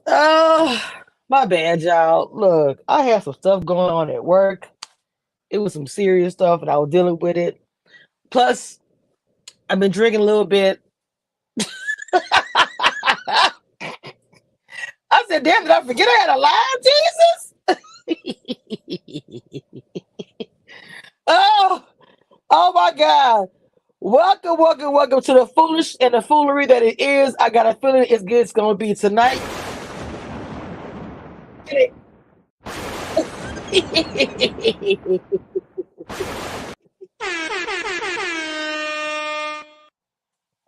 Oh, my bad, y'all. Look, I had some stuff going on at work. It was some serious stuff, and I was dealing with it. Plus, I've been drinking a little bit. I said, "Damn, did I forget I had a live, Jesus?" Oh, oh my God! Welcome, welcome, welcome to the foolish and the foolery that it is. I got a feeling it's good. It's gonna be tonight.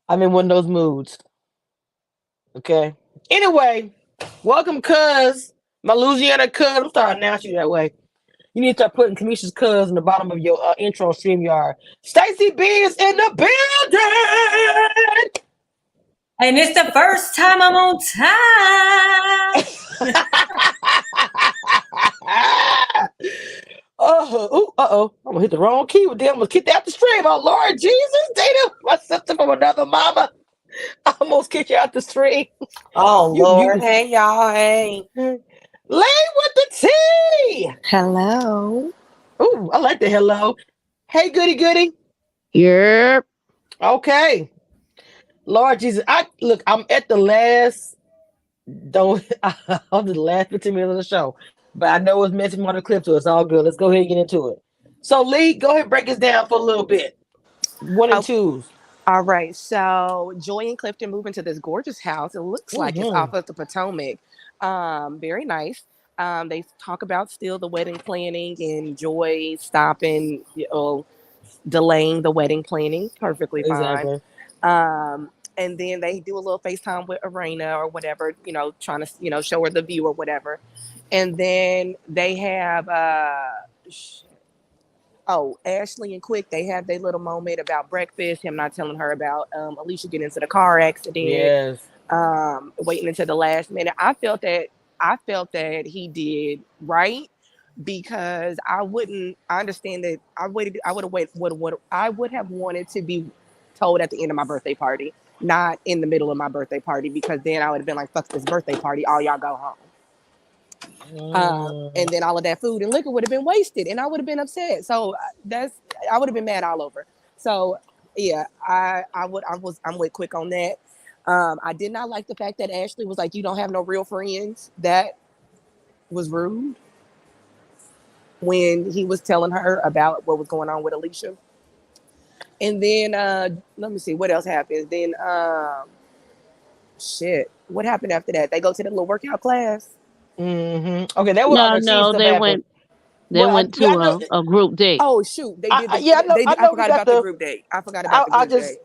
I'm in one of those moods. Okay. Anyway, welcome, cuz. My Louisiana cuz. I'm starting to announce you that way. You need to start putting Kamisha's cuz in the bottom of your intro StreamYard. Stacy B is in the building. And it's the first time I'm on time. Uh-oh. I'm gonna hit the wrong key with them. I'm gonna kick out the stream. Oh Lord Jesus, Dana, my sister from another mama. I almost kicked you out the stream. Oh, Lord. Hey, y'all. Hey. Lay with the tea. Hello. Ooh, I like the hello. Hey, goody. Yep. Okay. Lord Jesus. I'm at the last of the last 15 minutes of the show. But I know it's messing on the clip, so it's all good. Let's go ahead and get into it. So Lee, go ahead and break us down for a little bit. One and twos. All right. So Joy and Clifton move into this gorgeous house. It looks like it's off of the Potomac. Very nice. They talk about still the wedding planning and Joy stopping, delaying the wedding planning. Perfectly fine. Exactly. And then they do a little FaceTime with Arena or whatever, trying to, show her the view or whatever. And then they have, Ashley and Quick, they have their little moment about breakfast, him not telling her about Alicia getting into the car accident. Yes. Waiting until the last minute. I felt that he did right because I understand that I would have wanted to be told at the end of my birthday party, not in the middle of my birthday party, because then I would have been like, fuck this birthday party, all y'all go home. And then all of that food and liquor would have been wasted and I would have been upset. So I would have been mad all over. So yeah, I'm with Quick on that. I did not like the fact that Ashley was like, you don't have no real friends. That was rude when he was telling her about what was going on with Alicia. And then let me see what else happened. Then what happened after that? They go to the little workout class. Mm-hmm. Okay, that was no. They went to a group date. Oh shoot, they did. I forgot about the group date. I forgot about the group date.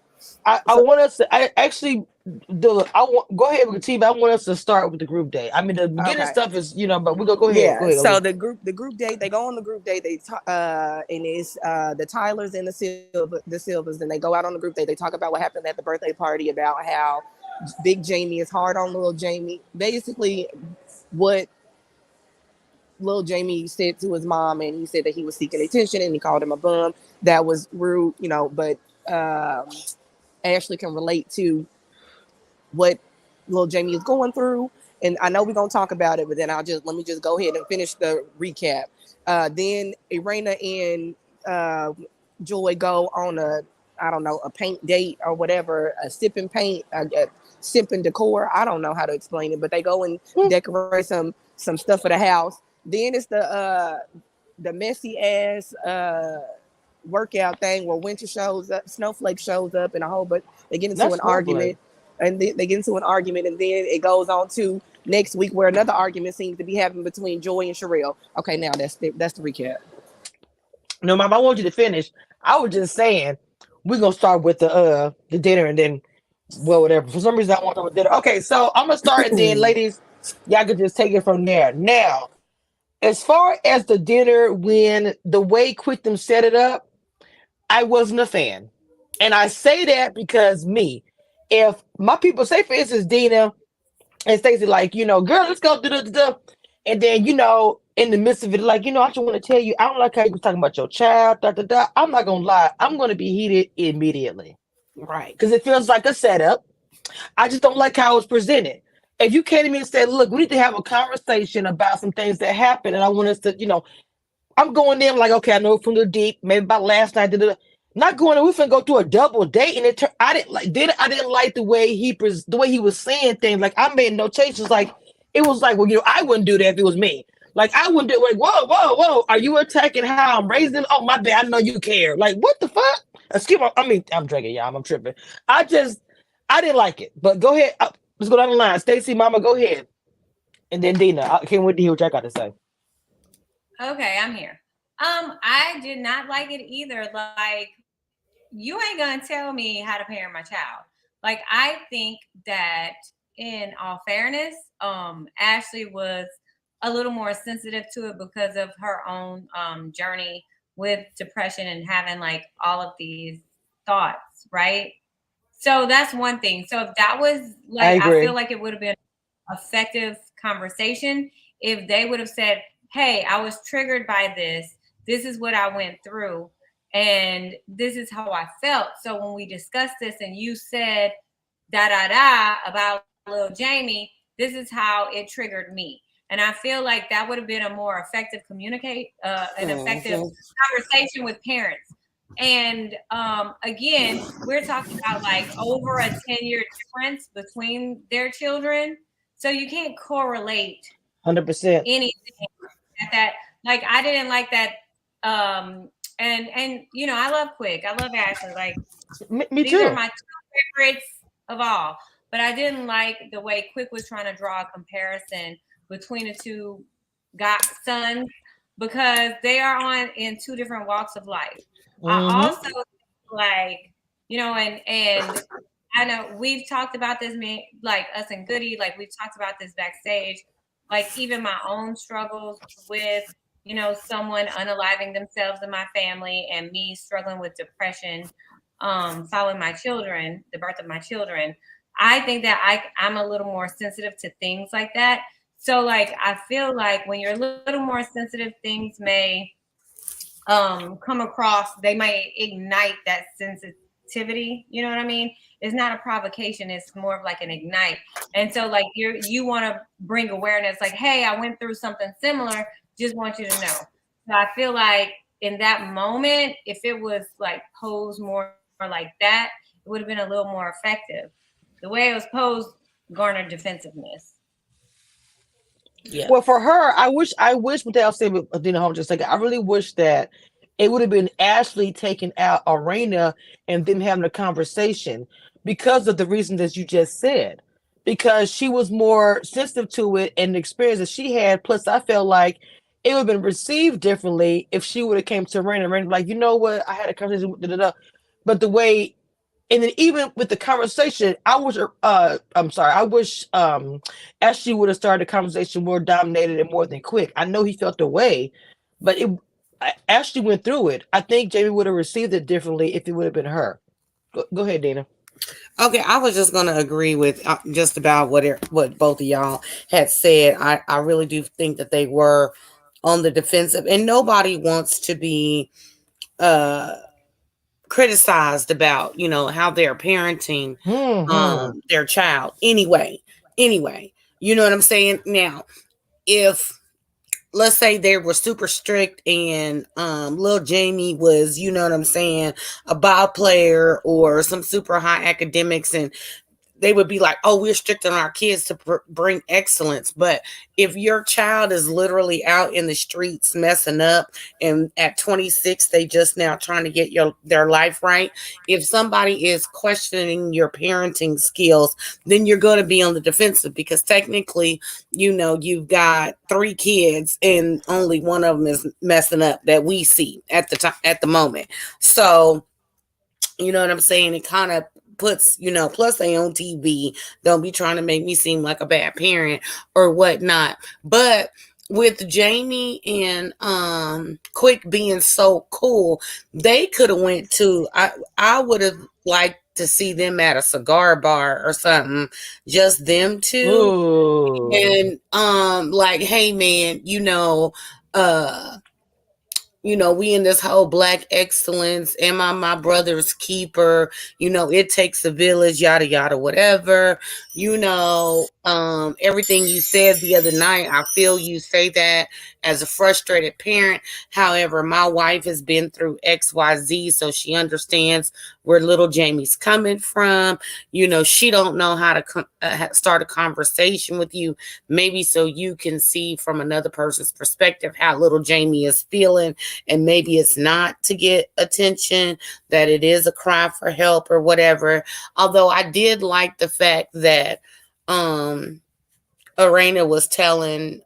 I want us to. I actually go ahead with the team. I want us to start with the group date. I mean, the beginning stuff is but we go ahead. Yeah. Go ahead. So the group date. They go on the group date. They and it's the Tylers and the Silvers, and they go out on the group date. They talk about what happened at the birthday party, about how Big Jamie is hard on little Jamie. Basically, what Lil Jamie said to his mom, and he said that he was seeking attention and he called him a bum. That was rude, but Ashley can relate to what Lil Jamie is going through. And I know we're going to talk about it, but then let me just go ahead and finish the recap. Then Irena and Joy go on a paint date or whatever, a sipping paint, sipping decor. I don't know how to explain it, but they go and decorate some stuff for the house. Then it's the messy ass workout thing where Winter shows up, Snowflake shows up, and a whole, but they get into an argument, and then it goes on to next week where another argument seems to be happening between Joy and Sherelle. Okay, now that's the recap. No, Mom, I want you to finish. I was just saying we're gonna start with the dinner and then whatever. For some reason I want to with dinner. Okay, so I'm gonna start and then ladies, y'all can just take it from there. Now, as far as the dinner, when the way Quick them set it up, I wasn't a fan. And I say that because if my people say, for instance, Dina and Stacey, like, girl, let's go do. And then, in the midst of it, like, I just want to tell you, I don't like how you was talking about your child, I'm not going to lie. I'm going to be heated immediately. Right. Because it feels like a setup. I just don't like how it was presented. if you came to me and said, look, we need to have a conversation about some things that happened, and I want us to, I'm going in like, okay, I know from the deep, maybe about last night. Not going in, we finna go through a double date, and I didn't like the way he was saying things. Like I made notations, like it was like, well, I wouldn't do that if it was me. Like I wouldn't do like, whoa, whoa, whoa, are you attacking how I'm raising? Oh my bad, I know you care. Like what the fuck? Excuse me, I mean, I'm drinking, y'all. I'm tripping. I didn't like it. But go ahead, let's go down the line. Stacy, Mama, go ahead, and then Dina. I can't wait to hear what y'all got to say. Okay, I'm here. I did not like it either. Like, you ain't gonna tell me how to parent my child. Like, I think that in all fairness, Ashley was a little more sensitive to it because of her own journey with depression and having like all of these thoughts, right? So that's one thing. So if that was like, I feel like it would have been an effective conversation if they would have said, hey, I was triggered by this. This is what I went through. And this is how I felt. So when we discussed this and you said about little Jamie, this is how it triggered me. And I feel like that would have been a more effective effective conversation with parents. And again, we're talking about like over a 10-year difference between their children. So you can't correlate 100% anything at that. Like I didn't like that. And I love Quick. I love Ashley. Like me these too. are my two favorites of all. But I didn't like the way Quick was trying to draw a comparison between the two sons because they are in two different walks of life. Mm-hmm. I also like, and I know we've talked about this, like us and Goody, like we've talked about this backstage, like even my own struggles with, someone unaliving themselves in my family and me struggling with depression following the birth of my children. I think that I'm a little more sensitive to things like that. So like, I feel like when you're a little more sensitive, things may come across, they may ignite that sensitivity. You know what I mean? It's not a provocation. It's more of like an ignite. And so like you want to bring awareness like, hey, I went through something similar. Just want you to know. So I feel like in that moment, if it was like posed more like that, it would have been a little more effective. The way it was posed garnered defensiveness. Yeah. Well, for her, I wish what they'll say with Adina Holmes just like I really wish that it would have been Ashley taking out Arena and them having a conversation because of the reason that you just said. Because she was more sensitive to it and the experience that she had. Plus, I felt like it would have been received differently if she would have came to Arena and like, you know what, I had a conversation with but the way. And then even with the conversation, I wish Ashley would have started the conversation more dominated and more than Quick. I know he felt the way, but Ashley went through it. I think Jamie would have received it differently if it would have been her. Go ahead, Dana. Okay, I was just going to agree with just about what both of y'all had said. I really do think that they were on the defensive, and nobody wants to be criticized about how they're parenting their child anyway you know what I'm saying. Now if let's say they were super strict and little Jamie was, you know what I'm saying, a ball player or some super high academics, and they would be like, oh, we're strict on our kids to bring excellence. But if your child is literally out in the streets messing up and at 26, they just now trying to get their life right. If somebody is questioning your parenting skills, then you're going to be on the defensive because technically, you've got 3 kids and only one of them is messing up that we see at the moment. So, you know what I'm saying? It kind of puts, plus they on TV. Don't be trying to make me seem like a bad parent or whatnot. But with Jamie and Quick being so cool, they could have went to, I would have liked to see them at a cigar bar or something, just them two. Ooh. And like, hey man, we in this whole black excellence. Am I my brother's keeper? It takes a village, yada yada, whatever. Everything you said the other night, I feel you say that as a frustrated parent. However, my wife has been through XYZ, so she understands where little Jamie's coming from. She don't know how to start a conversation with you, maybe so you can see from another person's perspective how little Jamie is feeling, and maybe it's not to get attention, that it is a cry for help or whatever. Although I did like the fact that Arena was telling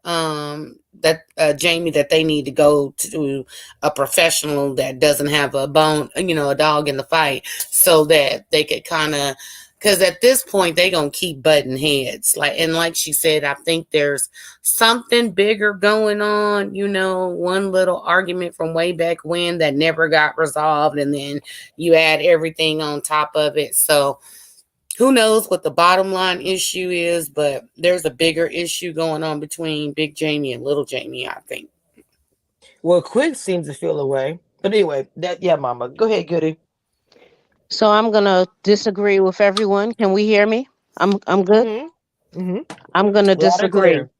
that Jamie that they need to go to a professional that doesn't have a bone, a dog in the fight, so that they could kind of, because at this point they gonna keep butting heads. Like she said, I think there's something bigger going on. One little argument from way back when that never got resolved, and then you add everything on top of it. So who knows what the bottom line issue is, but there's a bigger issue going on between Big Jamie and Little Jamie, I think. Well, Quick seems to feel away. But anyway, yeah, Mama. Go ahead, Goody. So I'm gonna disagree with everyone. Can we hear me? I'm good. Mm-hmm. Mm-hmm. I'm gonna Loud and disagree. clear.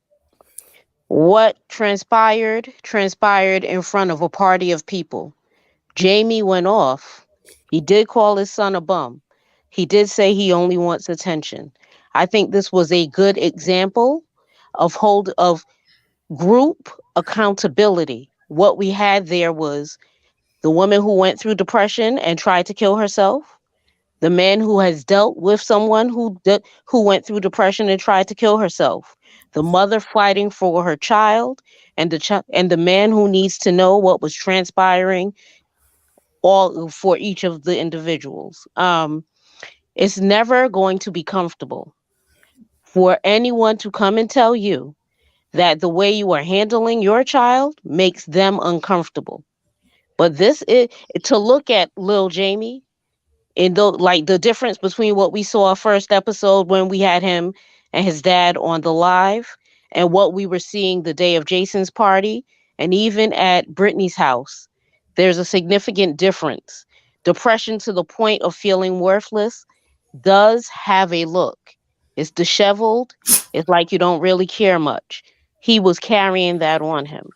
What transpired in front of a party of people. Jamie went off. He did call his son a bum. He did say he only wants attention. I think this was a good example of group accountability. What we had there was the woman who went through depression and tried to kill herself, the man who has dealt with someone who went through depression and tried to kill herself, the mother fighting for her child, and the man who needs to know what was transpiring all for each of the individuals. It's never going to be comfortable for anyone to come and tell you that the way you are handling your child makes them uncomfortable. But this is to look at Lil Jamie in the difference between what we saw first episode when we had him and his dad on the live, and what we were seeing the day of Jason's party, and even at Brittany's house. There's a significant difference. Depression to the point of feeling worthless does have a look. It's disheveled. It's like you don't really care much. He was carrying that on him.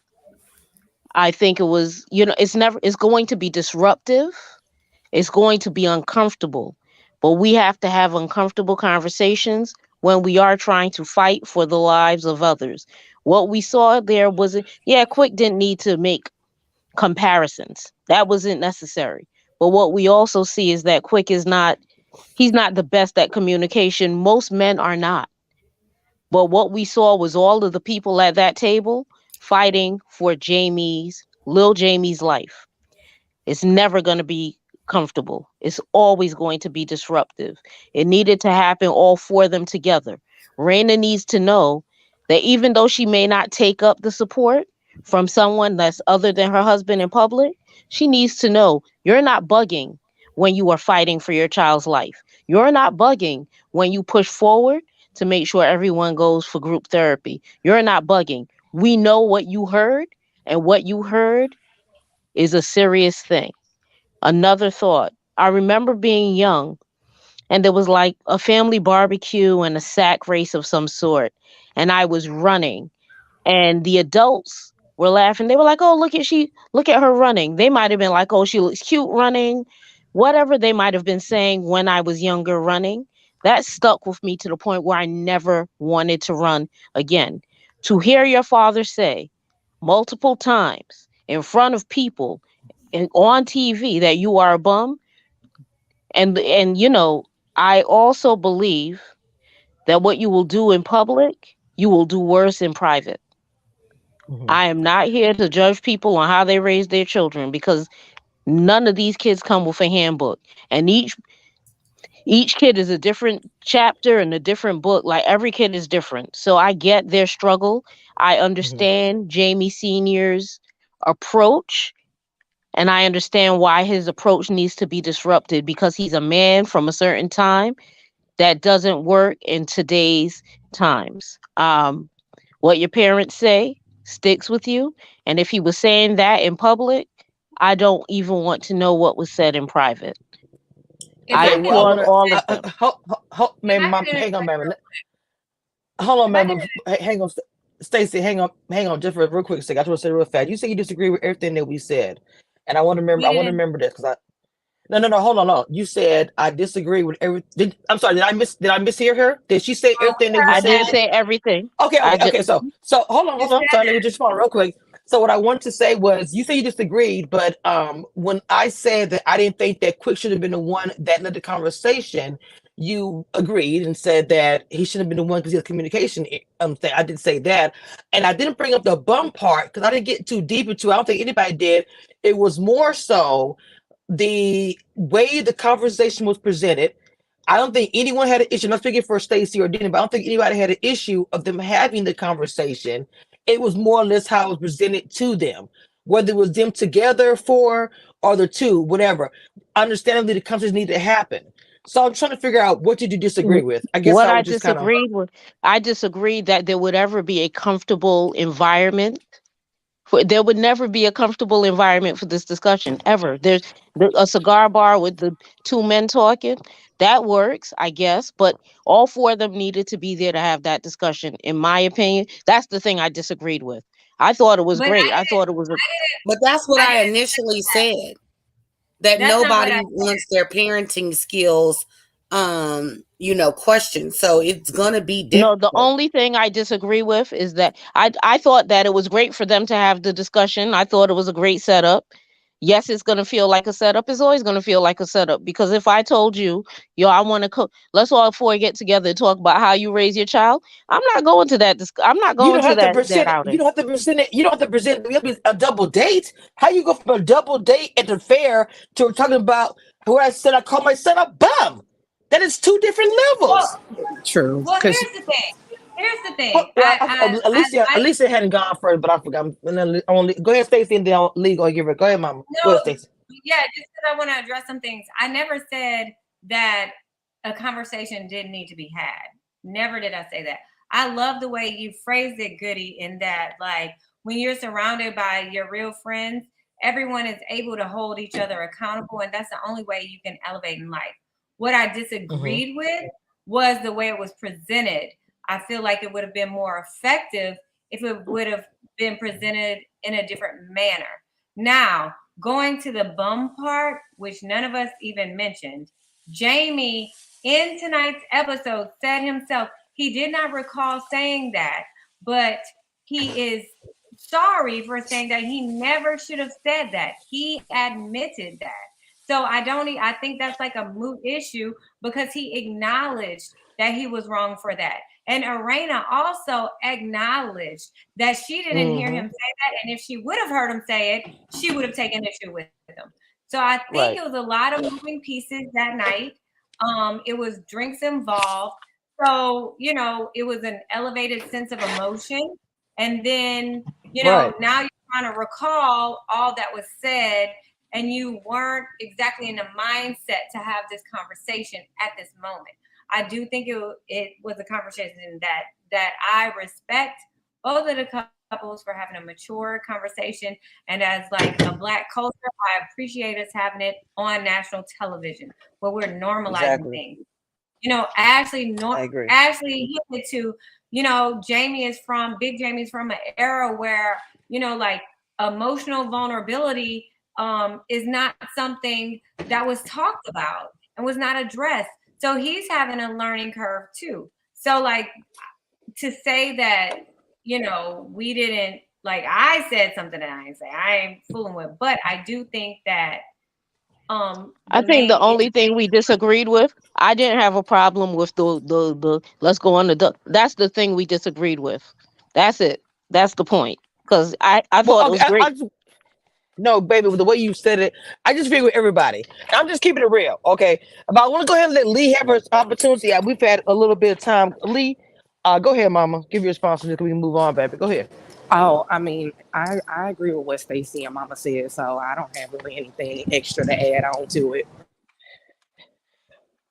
I think it was, it's going to be disruptive, it's going to be uncomfortable, but we have to have uncomfortable conversations when we are trying to fight for the lives of others. What we saw there wasn't, yeah, Quick didn't need to make comparisons. That wasn't necessary. But what we also see is that Quick he's not the best at communication. Most men are not. But what we saw was all of the people at that table fighting for Lil Jamie's life. It's never going to be comfortable. It's always going to be disruptive. It needed to happen, all four of them together. Raina needs to know that even though she may not take up the support from someone that's other than her husband in public, she needs to know you're not bugging when you are fighting for your child's life. You're not bugging when you push forward to make sure everyone goes for group therapy. You're not bugging. We know what you heard, and what you heard is a serious thing. Another thought. I remember being young and there was like a family barbecue and a sack race of some sort. And I was running and the adults were laughing. They were like, "Oh, look at her running." They might have been like, "Oh, she looks cute running." Whatever they might have been saying when I was younger running, that stuck with me to the point where I never wanted to run again. To hear your father say multiple times in front of people and on TV that you are a bum, and I also believe that what you will do in public, you will do worse in private. Mm-hmm. I am not here to judge people on how they raise their children because none of these kids come with a handbook, and each kid is a different chapter and a different book. Like every kid is different, so I get their struggle. I Mm-hmm. understand Jamie Senior's approach, and I understand why his approach needs to be disrupted because he's a man from a certain time that doesn't work in today's times. What your parents say sticks with you. And if he was saying that in public, I don't even want to know what was said in private. If I Okay, I could, well, I applaud want all of to. them. if I Ma'am, could hang on, interject ma'am. real Hold on, if I could, ma'am. Hang on, Stacy. Hang on, just for a real quick second. I just want to say real fast. You say you disagree with everything that we said, and I want to remember. we I want to didn't. remember this because I. No. Hold on, no. You said I disagree with every. I'm sorry. Did I mishear her? Did she say We everything that we I heard didn't said? that. say everything. Okay, I just okay. So You hold on. said Sorry, let me just follow real quick. So what I wanted to say was, you say you disagreed, but when I said that I didn't think that Quick should have been the one that led the conversation, you agreed and said that he shouldn't have been the one because he has communication. Thing. I did say that, and I didn't bring up the bum part because I didn't get too deep into it. I don't think anybody did. It was more so the way the conversation was presented. I don't think anyone had an issue. I'm not speaking for Stacey or Denny, but I don't think anybody had an issue of them having the conversation. It was more or less how it was presented to them, whether it was them together for or the two, whatever. Understandably, the conversation needed to happen. So I'm trying to figure out, what did you disagree with? I guess what I I would just kind of. disagreed with. I disagreed that there would ever be a comfortable environment. There would never be a comfortable environment for this discussion ever. There's a cigar bar with the two men talking. That works, I guess, but all four of them needed to be there to have that discussion. In my opinion, that's the thing I disagreed with. I thought it was but great. I thought it was But that's what I I didn't. initially said, that That's not what I nobody wants their parenting skills, questioned. So it's gonna be No, the difficult. only thing I disagree with is that I thought that it was great for them to have the discussion. I thought it was a great setup. Yes, it's gonna feel like a setup. It's always gonna feel like a setup because if I told you, yo, I want to cook, let's all four get together and talk about how you raise your child. I'm not going to that. I'm not You going don't to have to that present it. You outing. don't have to present it. You don't have to present it. A double date. How you go from a double date at the fair to talking about where I said I call my son a bum? That is two different well. levels. True. Well, Because here's the thing. Here's the Oh, thing. well, I like. At least it hadn't gone first, but I forgot. And then I want to go ahead, Stacey, and then I'll leave. I'll give it. Go ahead, Mama. Go No, ahead, Stacey. yeah, just because I want to address some things. I never said that a conversation didn't need to be had. Never did I say that. I love the way you phrased it, Goody, in that, like, when you're surrounded by your real friends, everyone is able to hold each other accountable, and that's the only way you can elevate in life. What I Mm-hmm. disagreed with was the way it was presented. I feel like it would have been more effective if it would have been presented in a different manner. Now, going to the bum part, which none of us even mentioned, Jamie in tonight's episode said himself he did not recall saying that, but he is sorry for saying that. He never should have said that. He admitted that. So I think that's like a moot issue because he acknowledged that he was wrong for that. And Arena also acknowledged that she didn't hear Mm-hmm. him say that. And if she would have heard him say it, she would have taken issue with him. So I think Right. it was a lot of moving pieces that night. It was drinks involved. So, it was an elevated sense of emotion. And then, Right. now you're trying to recall all that was said, and you weren't exactly in the mindset to have this conversation at this moment. I do think it was a conversation that I respect both of the couples for having a mature conversation. And as like a Black culture, I appreciate us having it on national television where we're normalizing Exactly. things. Ashley I agree. Ashley hit it to, Big Jamie's from an era where, like emotional vulnerability is not something that was talked about and was not addressed. So he's having a learning curve too. So like to say that, we didn't, like, I said something that I ain't say, I ain't fooling with, but I do think that I the think the main only thing we disagreed with, I didn't have a problem with the let's go on that's the thing we disagreed with. That's it. That's the point. Because I Well, thought it okay. was great. No, baby, with the way you said it, I just agree with everybody. I'm just keeping it real, okay? But I want to go ahead and let Lee have her opportunity. We've had a little bit of time. Lee, go ahead, Mama. Give your response so we can move on, baby. Go ahead. oh, I mean, I agree with what Stacy and Mama said, so I don't have really anything extra to add on to it.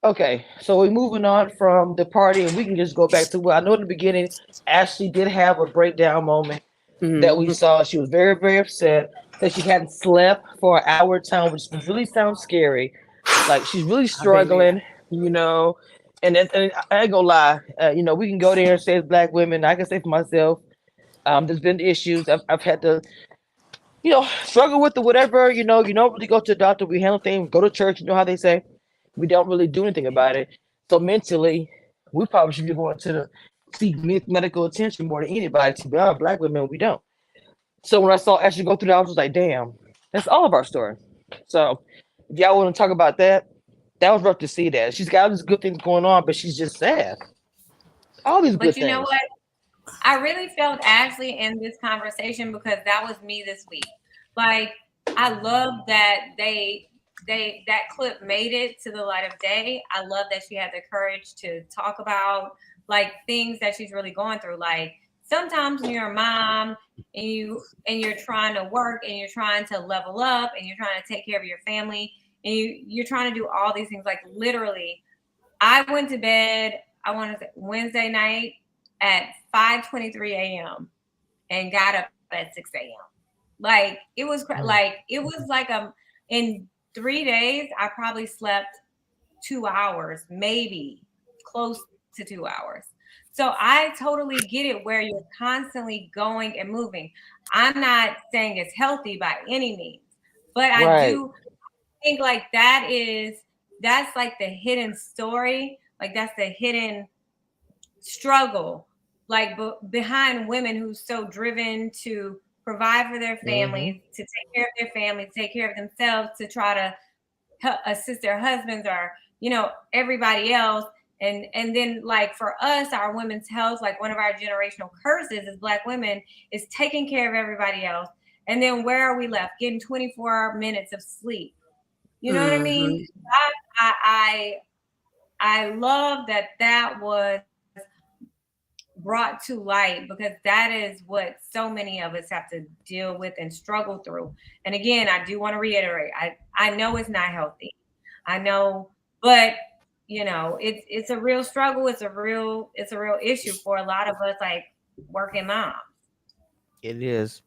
Okay, so we're moving on from the party, and we can just go back to what I know in the beginning. Ashley did have a breakdown moment. that we Mhm. saw. She was very, very upset that she hadn't slept for an hour time, which really sounds scary. Like she's really I've been there. struggling, you know. And I ain't gonna lie, we can go there and say as black women. I can say for myself, there's been issues. I've had to, struggle with the whatever. You don't really go to the doctor. We handle things. Go to church. You know how they say we don't really do anything about it. So mentally, we probably should be going to the seek medical attention more than anybody. To be honest, black women, we don't. So when I saw Ashley go through that, I was just like, damn, that's all of our story. So if y'all want to talk about that, that was rough to see that. She's got all these good things going on, but she's just sad. All these good But you know things. what? I really felt Ashley in this conversation because that was me this week. Like, I love that that clip made it to the light of day. I love that she had the courage to talk about like things that she's really going through. Like sometimes when you're a mom and you're trying to work and you're trying to level up and you're trying to take care of your family and you're trying to do all these things. Like literally, I went to bed, I want to say Wednesday night at 5:23 a.m. and got up at 6 a.m. Like it was like in 3 days I probably slept 2 hours, maybe close to 2 hours. So I totally get it where you're constantly going and moving. I'm not saying it's healthy by any means, but I Right. do think like that's like the hidden story, like that's the hidden struggle, like behind women who's so driven to provide for their Mm-hmm. families, to take care of their families, take care of themselves, to try to help assist their husbands or everybody else. And then like for us, our women's health, like one of our generational curses as black women is taking care of everybody else. And then where are we left? Getting 24 minutes of sleep. You know what I mean? Mhm. I love that was brought to light because that is what so many of us have to deal with and struggle through. And again, I do want to reiterate, I know it's not healthy. I know, but it's a real struggle. It's a real issue for a lot of us like working moms. It is.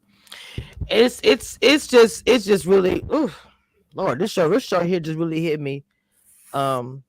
It's just really. Oof, Lord, this show here just really hit me. Um,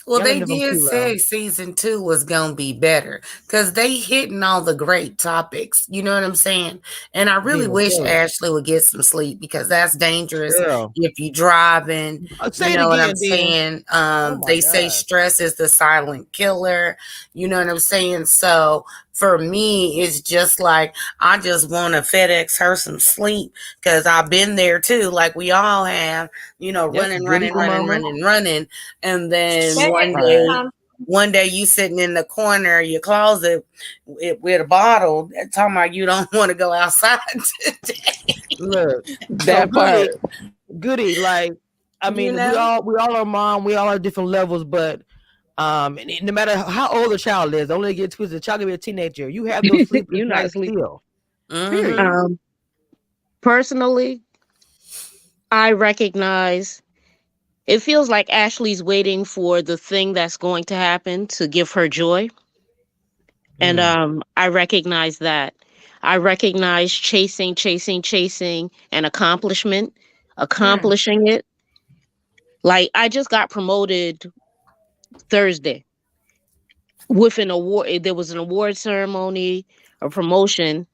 Well, y'all don't they know if I'm did too say loud. season 2 was gonna be better because they hitting all the great topics. You know what I'm saying? And I really Being wish silly, Ashley would get some sleep because that's dangerous girl. if you driving. You Say it know what I'm again, then. saying? Oh my They say God. stress is the silent killer. You know what I'm saying? So for me, it's just like I just want to FedEx her some sleep because I've been there too, like we all have. Yep. Running, Good running, eagle running, mama. running, running. And then That one is day, Right. some you sitting in the corner of your closet with a bottle talking about you don't want to go outside today. Look. So That goody, part. goody. Like, I You mean, we know? all we all are mom. We all are different levels, but and no matter how old the child is, don't let it get twisted. The child can be a teenager. You have those sleepless You're not nights sleeping. still. Period. Mm-hmm. Personally, I recognize it feels like Ashley's waiting for the thing that's going to happen to give her joy. And Mm. I recognize that. I recognize chasing, chasing, chasing an accomplishment, mm, accomplishing it. Like I just got promoted Thursday with an award. There was an award ceremony, a promotion,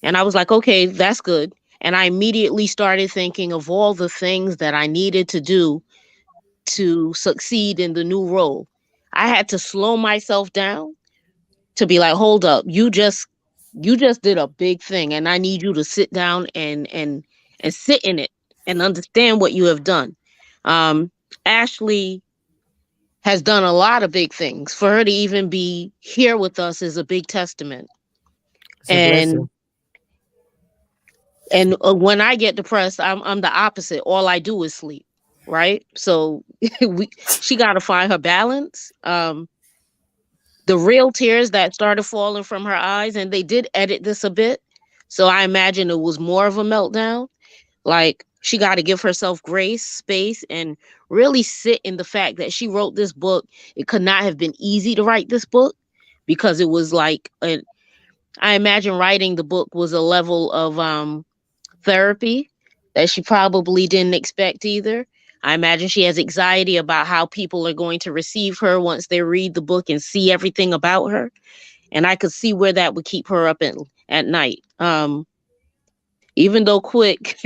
and I was like, okay, that's good. And I immediately started thinking of all the things that I needed to do to succeed in the new role. I had to slow myself down to be like, hold up, you just did a big thing and I need you to sit down and sit in it and understand what you have done. Um Ashley has done a lot of big things. For her to even be here with us is a big testament. It's a And blessing. when I get depressed, I'm the opposite. All I do is sleep, right? So she got to find her balance. The real tears that started falling from her eyes, and they did edit this a bit, so I imagine it was more of a meltdown. Like she got to give herself grace, space, and really sit in the fact that she wrote this book. It could not have been easy to write this book because it was like I imagine writing the book was a level of therapy that she probably didn't expect either. I imagine she has anxiety about how people are going to receive her once they read the book and see everything about her. And I could see where that would keep her up at night. Even though Quick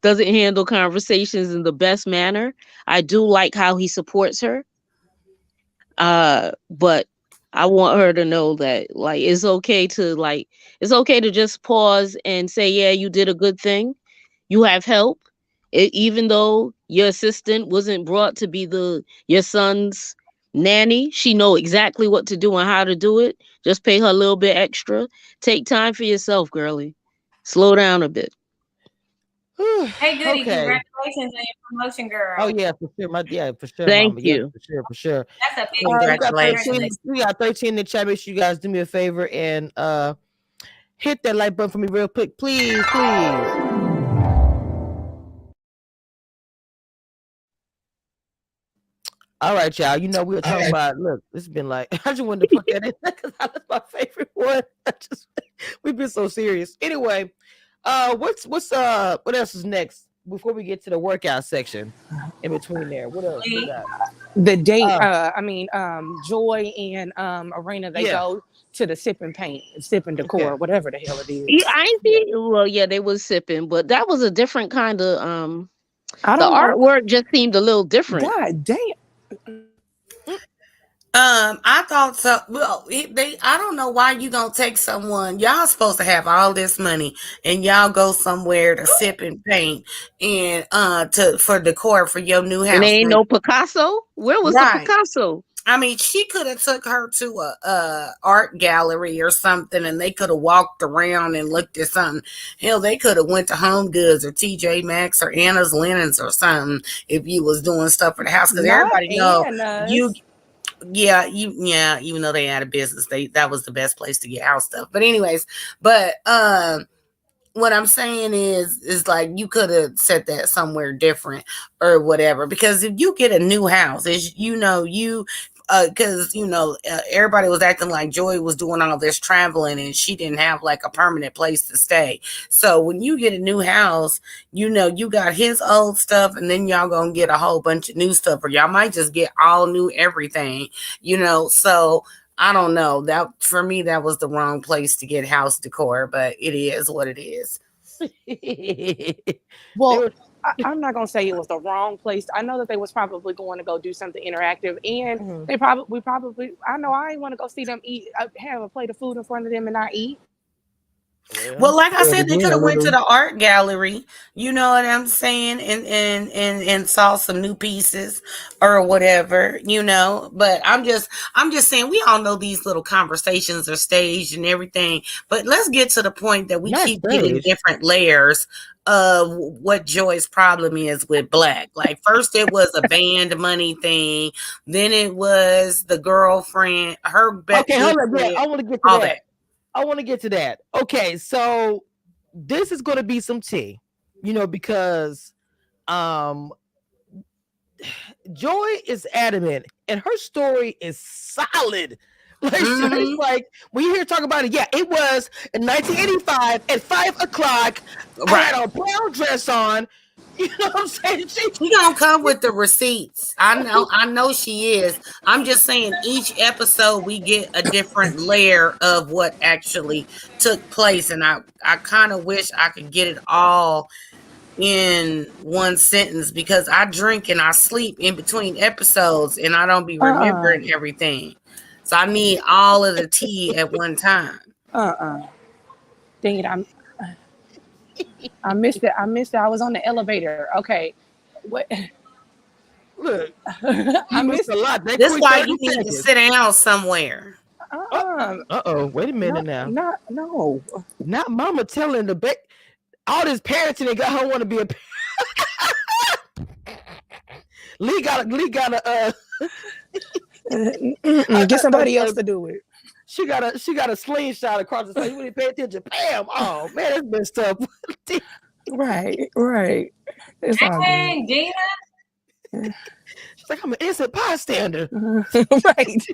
doesn't handle conversations in the best manner, I do like how he supports her. But I want her to know that like it's okay to just pause and say, yeah, you did a good thing. You have help. Even though your assistant wasn't brought to be your son's nanny, she know exactly what to do and how to do it. Just pay her a little bit extra. Take time for yourself, girly. Slow down a bit. Hey, Goody, Okay. congratulations on your promotion, girl. Oh yeah, for sure. For sure, Thank Mama. you. Yeah, for sure. That's a big Congratulations. We got 13 in the chat. Make sure you guys do me a favor and hit that like button for me real quick, please. All right, y'all. You know we were talking about. Look, this has been like I just wanted to put that in because that's my favorite one. We've been so serious. Anyway, what else is next before we get to the workout section? In between there, what else we got? The date, Joy and Arena, they Yeah. go to the sip and paint, sip and decor, Okay. whatever the hell it is. Yeah, I ain't see. Well, yeah, they was sipping, but that was a different kind of I the don't know. artwork just seemed a little different. God damn. I thought so. Well, I don't know why you gonna take someone. Y'all supposed to have all this money, and y'all go somewhere to sip and paint and for decor for your new house. And there ain't no Picasso. Where was the Picasso? I mean, she could have took her to a art gallery or something, and they could have walked around and looked at something. Hell, they could have went to Home Goods or TJ Maxx or Anna's Linens or something if you was doing stuff for the house. Because everybody know you. Yeah, even though they had a business, that was the best place to get house stuff. But anyways, what I'm saying is like you could have set that somewhere different or whatever. Because if you get a new house, because everybody was acting like Joy was doing all this traveling and she didn't have like a permanent place to stay. So when you get a new house, you got his old stuff, and then y'all gonna get a whole bunch of new stuff, or y'all might just get all new everything. So I don't know. That for me, that was the wrong place to get house decor, but it is what it is. Well, I'm not gonna say it was the wrong place. I know that they was probably going to go do something interactive, and we probably. I know I ain't want to go see them eat. Have a plate of food in front of them and not eat. Well, like I said, they could have went to the art gallery, you know what I'm saying, and saw some new pieces or whatever, But I'm just saying, we all know these little conversations are staged and everything, but let's get to the point that we keep getting different layers of what Joy's problem is with Black. Like first it was a band money thing, then it was the girlfriend, her. Okay, hold on. Yeah, I want to get to that. I want to get to that. Okay, so this is going to be some tea, because Joy is adamant and her story is solid. It's like when you hear talk about it, yeah, it was in 1985 at 5 o'clock. I had a brown dress on. You know what I'm saying? She gonna come with the receipts. I know she is. I'm just saying each episode we get a different layer of what actually took place, and I kind of wish I could get it all in one sentence, because I drink and I sleep in between episodes and I don't be remembering everything. So I need all of the tea at one time. Dang it, I missed it. I was on the elevator. Okay. What? Look, I missed a lot. This is why you need to sit down somewhere. Wait a minute now. No. Not Mama telling the all this parenting and got her want to be a Lee gotta get somebody else to do it. She got a slingshot across the face. You didn't pay attention. Bam! Oh man, that's messed up. Right. It's all Dang, Gina. She's like, I'm an innocent bystander. Right.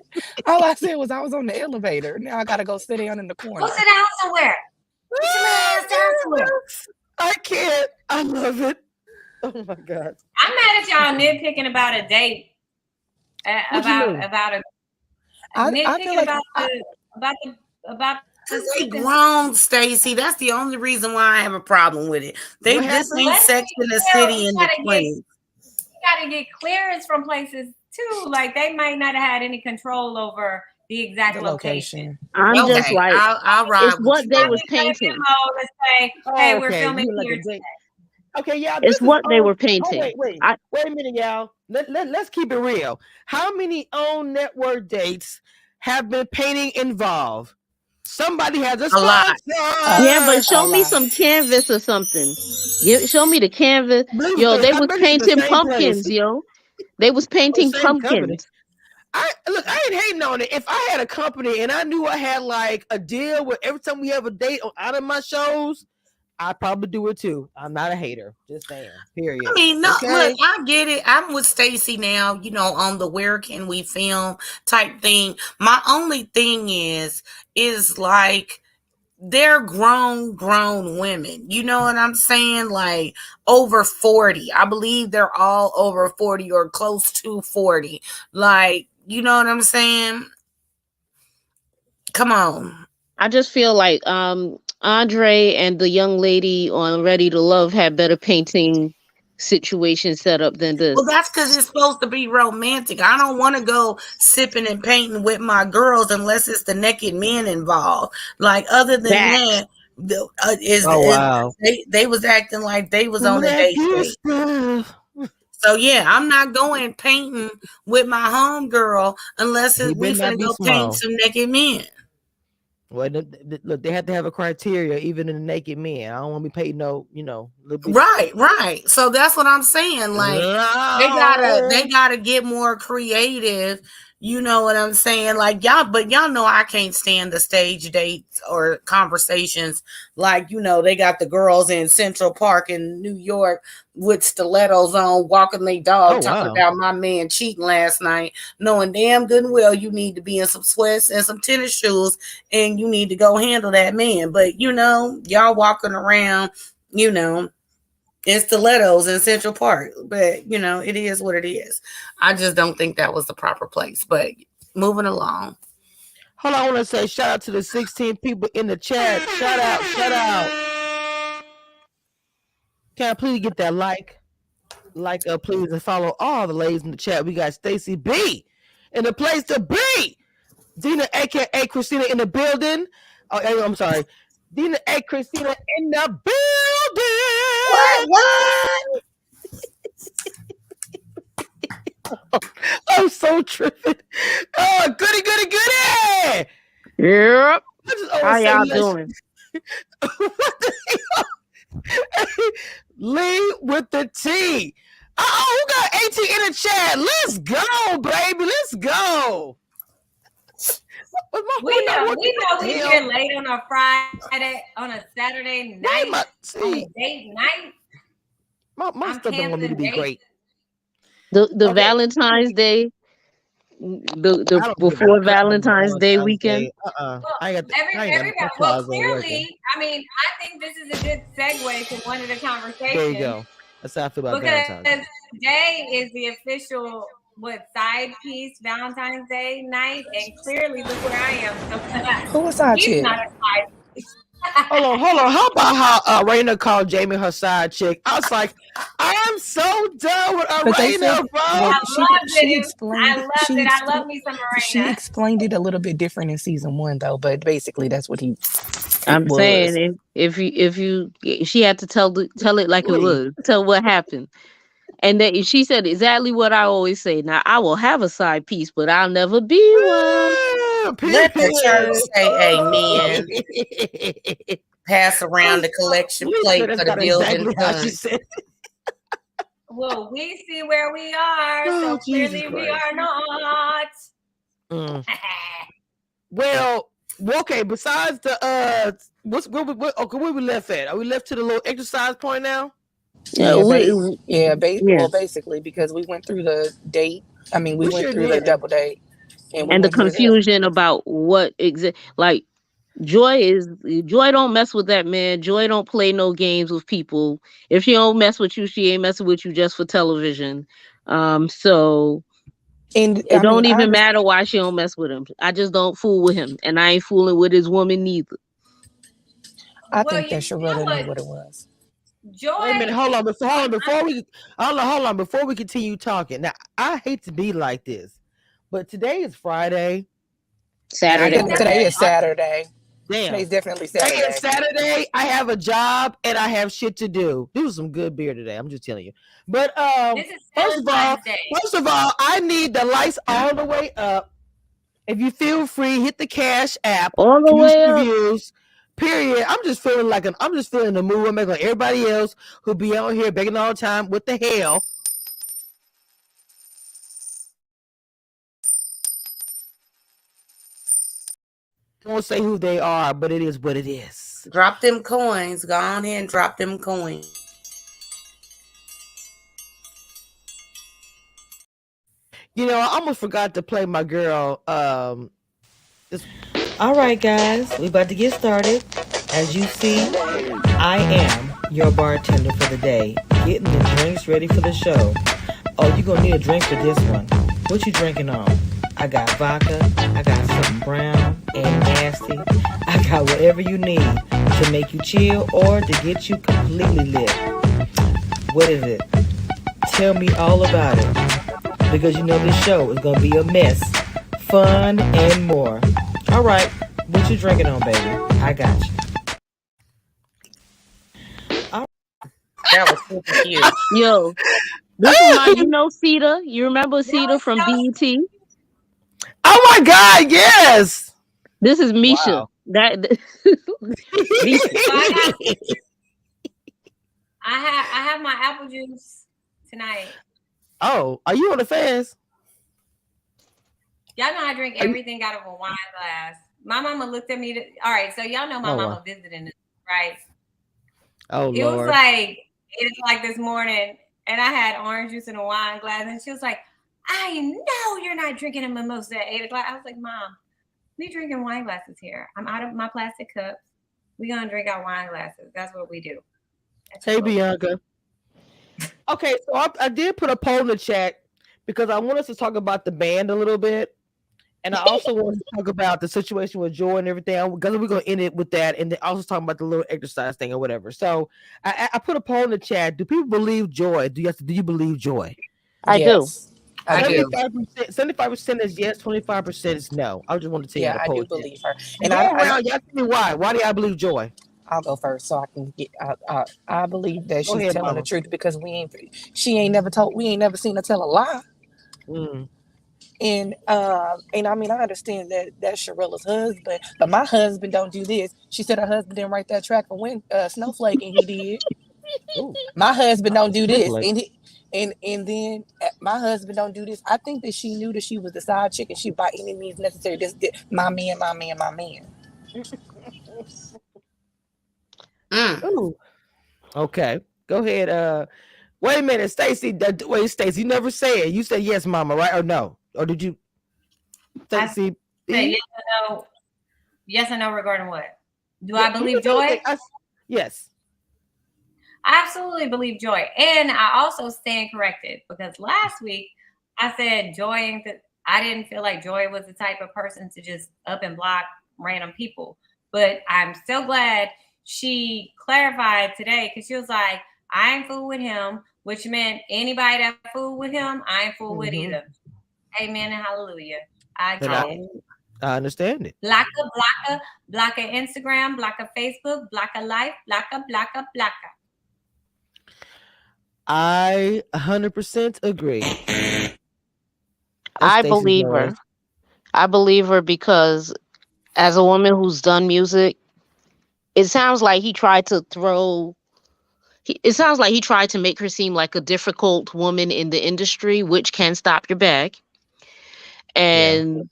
All I said was I was on the elevator. Now I gotta go sit down in the Go corner. sit down somewhere. Get your ass down somewhere. I can't. I love it. Oh my God. I'm mad at y'all nitpicking about a date. What you mean? About a I nitpicking feel like about Cause they grown, Stacy. That's the only reason why I have a problem with it. This ain't Sex in the City in the 20s. You gotta get clearance from places too. Like they might not have had any control over the exact the location. I'm just like, I'll ride it's what with they you. was painting. Let's say, hey, we're filming you like here a date. today. Okay, y'all. It's what they were painting. Oh, wait a minute, y'all. Let's keep it real. How many own network dates have been painting involved? Somebody has a lot. Yeah, but show me some canvas or something. Show me the canvas. Yo, they was painting pumpkins, yo. They was painting pumpkins. I ain't hating on it. If I had a company and I knew I had like a deal where every time we have a date out of my shows, I'd probably do it too. I'm not a hater. Just saying. Period. I mean, no, look, I get it. I'm with Stacy now, on the where can we film type thing. My only thing is like they're grown women. You know what I'm saying? Like over 40. I believe they're all over 40 or close to 40. Like, you know what I'm saying? Come on. I just feel like Andre and the young lady on Ready to Love had better painting situation set up than this. Well, that's because it's supposed to be romantic. I don't want to go sipping and painting with my girls unless it's the naked men involved. Like other than that, they was acting like they was on a date. So yeah, I'm not going painting with my homegirl unless we finna go paint some naked men. Well, look, they have to have a criteria, even in the naked men. I don't want to be paid little bit. Right. So that's what I'm saying. Like they gotta get more creative. You know what I'm saying? Like y'all know I can't stand the stage dates or conversations. Like, they got the girls in Central Park in New York with stilettos on, walking their dog, talking about my man cheating last night, knowing damn good and well you need to be in some sweats and some tennis shoes and you need to go handle that man. But y'all walking around, in stilettos in Central Park. But it is what it is. I just don't think that was the proper place. But moving along. Hold on, I want to say shout out to the 16 people in the chat. Shout out. Can I please get that like, please, and follow all the ladies in the chat. We got Stacy B in the place to be. Dina, aka Christina, in the building. Oh, I'm sorry. Dina, aka Christina, in the building. What? I'm so tripping. Oh, goody. Yep. How y'all doing? What the hell? Lead with the T. Oh, who got AT in the chat? Let's go, baby. Let's go. We know we get late on a Friday, on a Saturday night, on a date night. My stuff don't want me to be great. The Valentine's Day, the before Valentine's Day weekend. Everybody. Well, clearly, I mean, I think this is a good segue to one of the conversations. There you go. That's how I feel about Valentine's Day. Because today is the official side piece Valentine's Day night, and clearly look where I am. Who was side chick? Not a side piece. Hold on. How about how Raina called Jamie her side chick? I was like, I'm so done with Raina, bro. She explained. I love me some Raina. She explained it a little bit different in season 1, though. But basically, that's what I'm saying. If you, she had to tell it like it was. Tell what happened. And then she said exactly what I always say. Now, I will have a side piece, but I'll never be one. Let the church say amen. Pass around the collection plate for the building. Well, we see where we are, so clearly we are not. Well, okay, besides the where we left at? Are we left to the little exercise point now? Yeah, Well, yes. basically, because we went through the date. I mean, we We went sure through the did. double date, and we And the went through the. confusion about what like Joy don't mess with that man. Joy don't play no games with people. If she don't mess with you, she ain't messing with you just for television. So And it I mean, don't I even understand. matter why she don't mess with him. I just don't fool with him, and I ain't fooling with his woman neither. I Well, think you that know Sharetta knew what? what it was. Wait a Joy. minute, hold on before we continue talking. Now, I hate to be like this, but today is Friday, and I Saturday. got Today is Saturday. damn. Today's definitely Today Saturday. is Saturday. I have a job and I have shit to do. This was some good beer today. I'm just telling you. But This is first Valentine's Day. of all, I need the lights all the way up. If you feel free, hit the Cash app. All the way Community up. reviews. Period. I'm just feeling the mood. I'm making like everybody else who be out here begging all the time. What the hell? I won't say who they are, but it is what it is. Drop them coins. Go on here and drop them coins. You know, I almost forgot to play my girl. All right, guys, we about to get started. As you see, I am your bartender for the day, getting the drinks ready for the show. Oh, you're gonna need a drink for this one. What you drinking on? I got vodka, I got something brown and nasty. I got whatever you need to make you chill or to get you completely lit. What is it? Tell me all about it. Because you know this show is gonna be a mess, fun, and more. All right, what you drinking on, baby? I got you. That was super cute. Yo, this is my, Cedar. You remember Cedar from BET? Oh my God, yes. This is Misha. Wow. Misha. I have my apple juice tonight. Oh, are you on the fast? Y'all know I drink everything out of a wine glass. My mama looked at me. All right, so y'all know my mama visiting us, right? Oh, it Lord. was like 8 o'clock this morning, and I had orange juice in a wine glass, and she was like, "I know you're not drinking a mimosa at 8 o'clock." I was like, "Mom, we drinking wine glasses here. I'm out of my plastic cups. We gonna drink our wine glasses. That's what we do." Hey, Bianca. Okay, so I did put a poll in the chat because I want us to talk about the band a little bit. And I also want to talk about the situation with Joy and everything. Because we're going to end it with that. And then also talking about the little exercise thing or whatever. So I put a poll in the chat. Do people believe Joy? Do you believe Joy? I do. 75% is yes, 25% is no. I just want to tell you the poll. I do believe her. And y'all tell me why. Why do I believe Joy? I'll go first so I can get. I believe that she's telling Mama. the truth because we ain't never seen her tell a lie. And I mean, I understand that that's Sharella's husband, but my husband don't do this. She said her husband didn't write that track for Snowflake, and he did. My husband don't do this, and then my husband don't do this. I think that she knew that she was the side chick, and she by any means necessary. This my man. Ooh. Okay, go ahead. Wait a minute, Stacy. Wait, Stacy, you never said. You said yes, Mama, right? Or no? Or did you? Stacy, yes or no. Yes or no regarding what? Do I believe Joy? Yes. I absolutely believe Joy, and I also stand corrected because last week I said Joy. I didn't feel like Joy was the type of person to just up and block random people, but I'm so glad she clarified today because she was like, I ain't fool with him, which meant anybody that fool with him, I ain't fool with either. Amen and hallelujah. I get it. I understand it. Blocka Instagram, blocka Facebook, blocka life, blocka. I 100% agree. I believe her. I believe her because as a woman who's done music, it sounds like he tried to make her seem like a difficult woman in the industry, which can stop your bag. And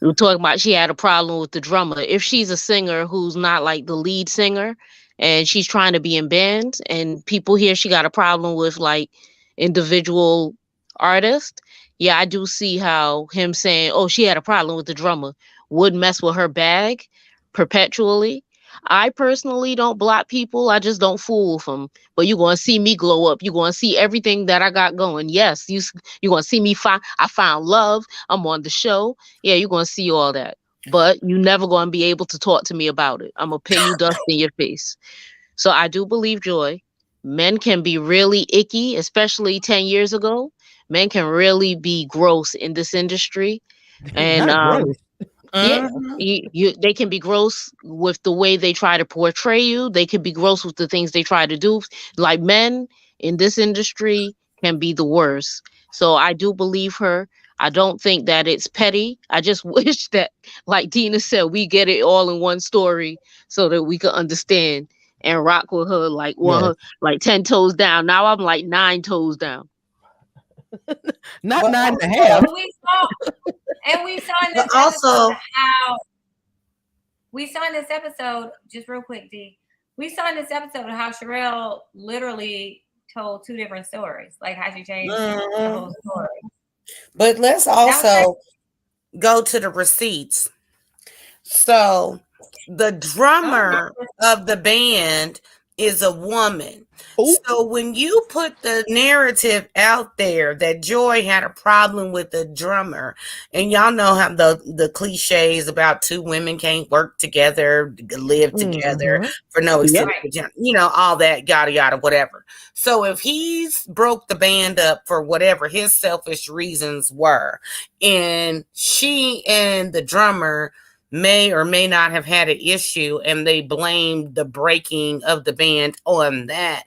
we're talking about she had a problem with the drummer. If she's a singer who's not like the lead singer and she's trying to be in bands, and people hear she got a problem with like individual artists. Yeah, I do see how him saying, oh, she had a problem with the drummer would mess with her bag perpetually. I personally don't block people. I just don't fool with them. But you're going to see me glow up. You're going to see everything that I got going. Yes, you're going to see me I found love. I'm on the show. Yeah, you're going to see all that. But you never going to be able to talk to me about it. I'm going to pay you dust in your face. So I do believe, Joy, men can be really icky, especially 10 years ago. Men can really be gross in this industry. And Not gross. yeah, they can be gross with the way they try to portray you. They can be gross with the things they try to do. Like men in this industry can be the worst. So I do believe her. I don't think that it's petty. I just wish that, like Dina said, we get it all in one story so that we can understand and rock with her like like 10 toes down. Now I'm like 9 toes down. Not But 9.5. We saw in this But also- episode how we saw in this episode, just real quick, D. We saw in this episode how Sherelle literally told 2 different stories, like how she changed the whole story. But let's also go to the receipts. So the drummer of the band is a woman. Ooh. So when you put the narrative out there that Joy had a problem with the drummer, and y'all know how the cliches about 2 women can't work together, live together for no exception, you know, all that yada yada whatever. So if he's broke the band up for whatever his selfish reasons were, and she and the drummer may or may not have had an issue, and they blame the breaking of the band on that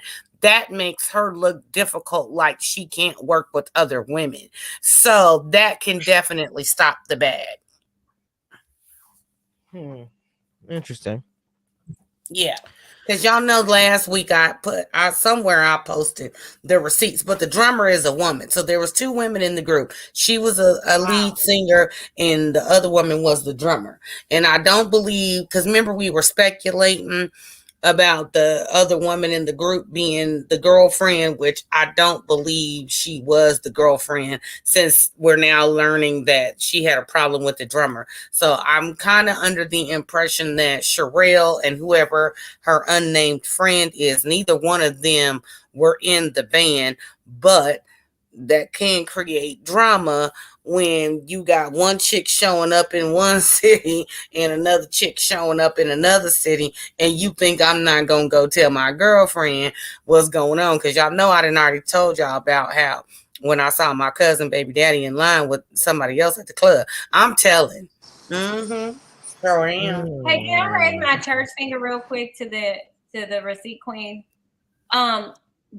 makes her look difficult, like she can't work with other women. So that can definitely stop the bag. Interesting. Yeah. Because y'all know last week I posted the receipts, but the drummer is a woman. So there was 2 women in the group. She was a lead singer, and the other woman was the drummer. And I don't believe, because remember we were speculating about the other woman in the group being the girlfriend, which I don't believe she was the girlfriend, since we're now learning that she had a problem with the drummer. So I'm kind of under the impression that Sherelle and whoever her unnamed friend is, neither one of them were in the band, but that can create drama when you got one chick showing up in one city and another chick showing up in another city, and you think I'm not gonna go tell my girlfriend what's going on, because y'all know I done already told y'all about how when I saw my cousin baby daddy in line with somebody else at the club. I'm telling. Hey, can I raise my church finger real quick to the receipt queen?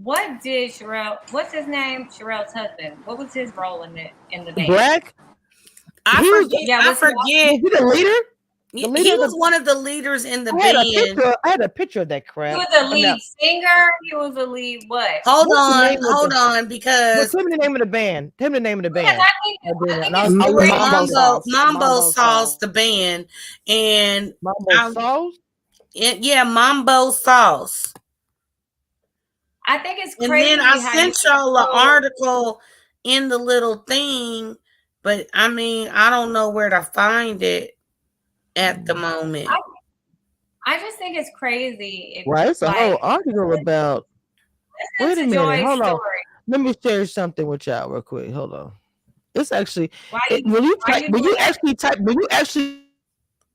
What did Sherelle? What's his name? Sherelle's husband. What was his role in the band? Black. I forget. Was he the leader? He was one of the leaders in the band. I had a picture of that crap. He was a lead singer. He was a lead what? Hold on, because tell me the name of the band. Tell me the name of the band. Mambo Sauce, the band, and Mambo Sauce. Yeah, Mambo Sauce. I think it's crazy. And then I sent y'all an article in the little thing, but I mean, I don't know where to find it at the moment. I just think it's crazy. Right, it's a whole article about. Wait a minute, hold on. Let me share something with y'all real quick. Hold on. It's actually when you actually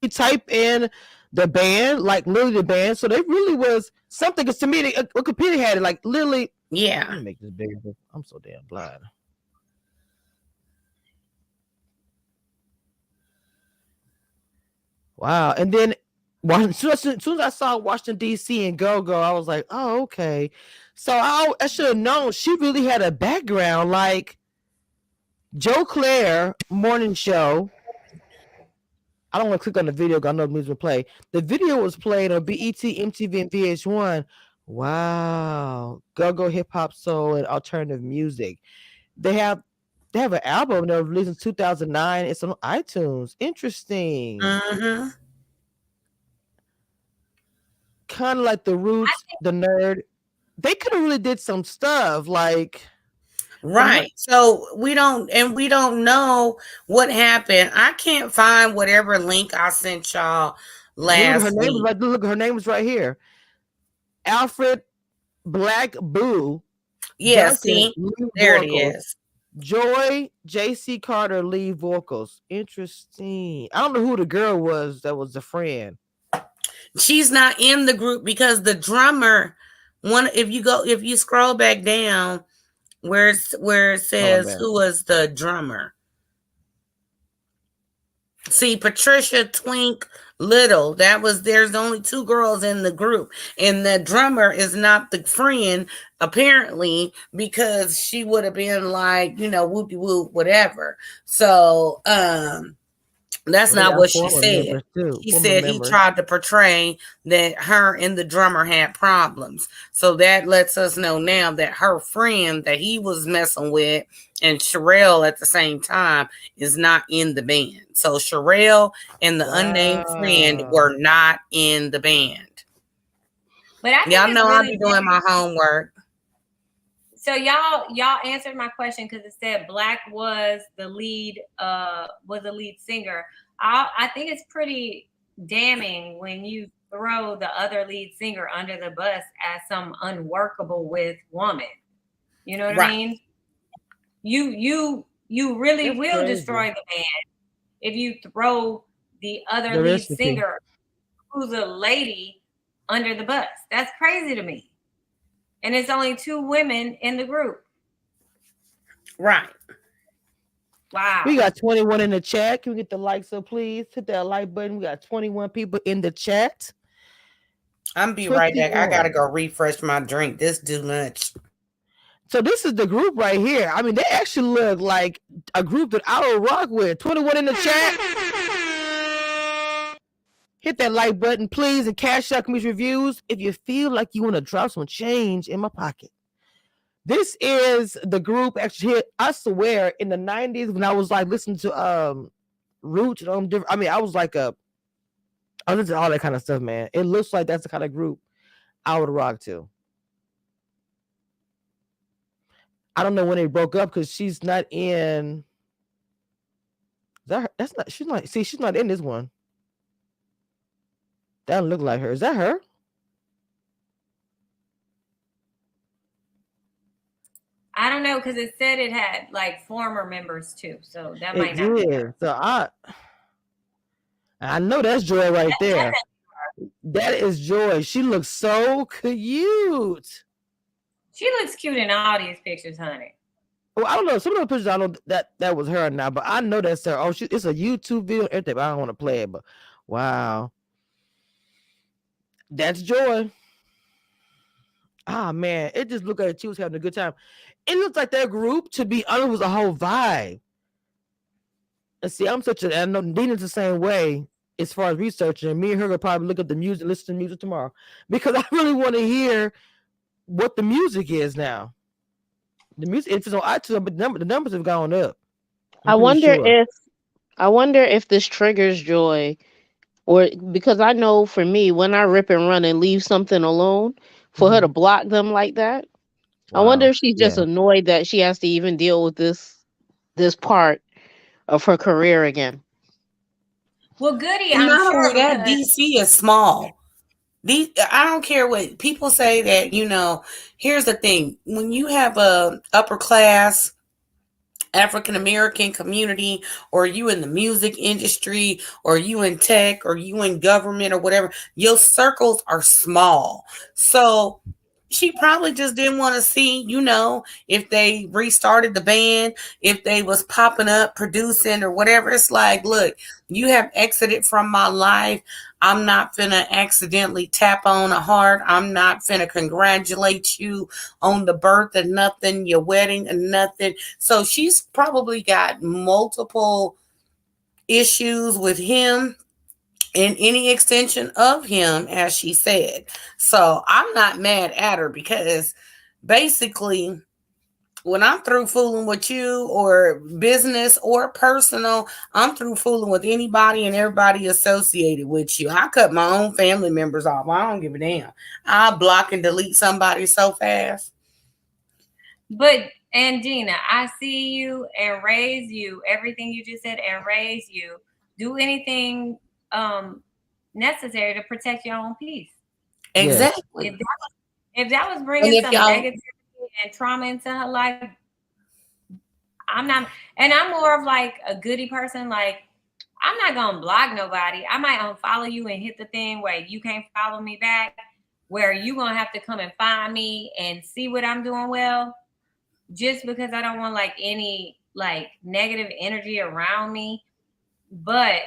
type in the band, like literally the band. So they really was something. Because to me, Wikipedia had it like literally. Yeah. Let me make this bigger. I'm so damn blind. Wow. And then as soon as I saw Washington D.C. and Go-Go, I was like, oh, okay. So I should have known she really had a background like Joe Claire morning show. I don't want to click on the video because I know the music will play. The video was played on BET, MTV, and VH1. Wow. Go-Go, hip hop, soul, and alternative music. They have an album that was released in 2009. It's on iTunes. Interesting. kind of like the Roots, the Nerd. They could have really did some stuff like. Right. So we don't know what happened. I can't find whatever link I sent y'all last week. Look, her name is right here. Alfred Black Boo. Yeah, Duncan, see? lead There it vocals. is. Joy JC Carter lead vocals. Interesting. I don't know who the girl was that was the friend. She's not in the group because the drummer, if you scroll back down where it says who was the drummer. See, Patricia Twink Little, there's only 2 girls in the group, and the drummer is not the friend, apparently, because she would have been like, whoopie whoop, whatever. So, that's not what she said. She said he tried to portray that her and the drummer had problems. So that lets us know now that her friend that he was messing with and Sherelle at the same time is not in the band. So Sherelle and the unnamed friend were not in the band. But I think y'all know I'll be doing my homework. So y'all answered my question because it said Black was the lead singer. I think it's pretty damning when you throw the other lead singer under the bus as some unworkable with woman. You know what I mean? You really will destroy the band if you throw the other lead singer who's a lady under the bus. That's crazy to me. And it's only 2 women in the group. Right. Wow. We got 21 in the chat. Can we get the likes up, please? Hit that like button. We got 21 people in the chat. I'm be right back. I gotta go refresh my drink. This do lunch. So this is the group right here. I mean, they actually look like a group that I would rock with. 21 in the chat. Hit that like button, please, and Cash Out Community Reviews if you feel like you want to drop some change in my pocket. This is the group actually hit, I swear, in the 90s when I was like listening to Roots and different. I mean, I was like I listened to all that kind of stuff, man. It looks like that's the kind of group I would rock to. I don't know when they broke up because she's not in. Is that her? That's not. She's not. See, she's not in this one. That doesn't look like her. Is that her? I don't know because it said it had like former members too, so that might not be her. So I know that's Joy right there. That is Joy. She looks so cute. She looks cute in all these pictures, honey. Well, I don't know. Some of the pictures I know that was her now, but I know that's her. Oh, it's a YouTube video, everything. But I don't want to play it, but wow. That's Joy. Ah, man. It just looked like she was having a good time. It looks like that group, to be honest, was a whole vibe. And see, I know Dina's the same way as far as researching. And me and her will probably look at the music, listen to music tomorrow. Because I really want to hear what the music is now. The music, if it's on iTunes, but the numbers have gone up. I wonder if this triggers Joy, or because I know for me, when I rip and run and leave something alone, for her to block them like that, I wonder if she's just annoyed that she has to even deal with this part of her career again. Well, goody, I'm sure that DC is small. I don't care what people say that, here's the thing. When you have a upper class African-American community, or you in the music industry, or you in tech, or you in government or whatever, your circles are small. So she probably just didn't want to see, if they restarted the band, if they was popping up, producing or whatever. It's like, look, you have exited from my life. I'm not finna accidentally tap on a heart. I'm not finna congratulate you on the birth of nothing, your wedding and nothing. So she's probably got multiple issues with him and any extension of him, as she said. So I'm not mad at her because basically when I'm through fooling with you or business or personal, I'm through fooling with anybody and everybody associated with you. I cut my own family members off. I don't give a damn. I block and delete somebody so fast. But and Gina, I see you and raise you. Everything you just said and raise you. Do anything necessary to protect your own peace. Exactly. If that was bringing some negativity and trauma into her life, I'm not. And I'm more of like a goody person. Like, I'm not gonna block nobody. I might unfollow you and hit the thing where you can't follow me back, where you gonna have to come and find me and see what I'm doing well, just because I don't want like any like negative energy around me. But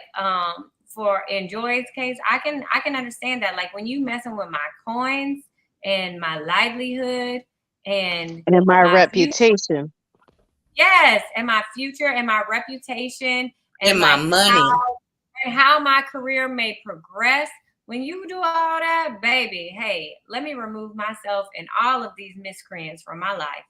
for in Joy's case, I can understand that. Like when you messing with my coins and my livelihood and my reputation. Yes, and my future and my reputation and my money and how my career may progress. When you do all that, baby, hey, let me remove myself and all of these miscreants from my life.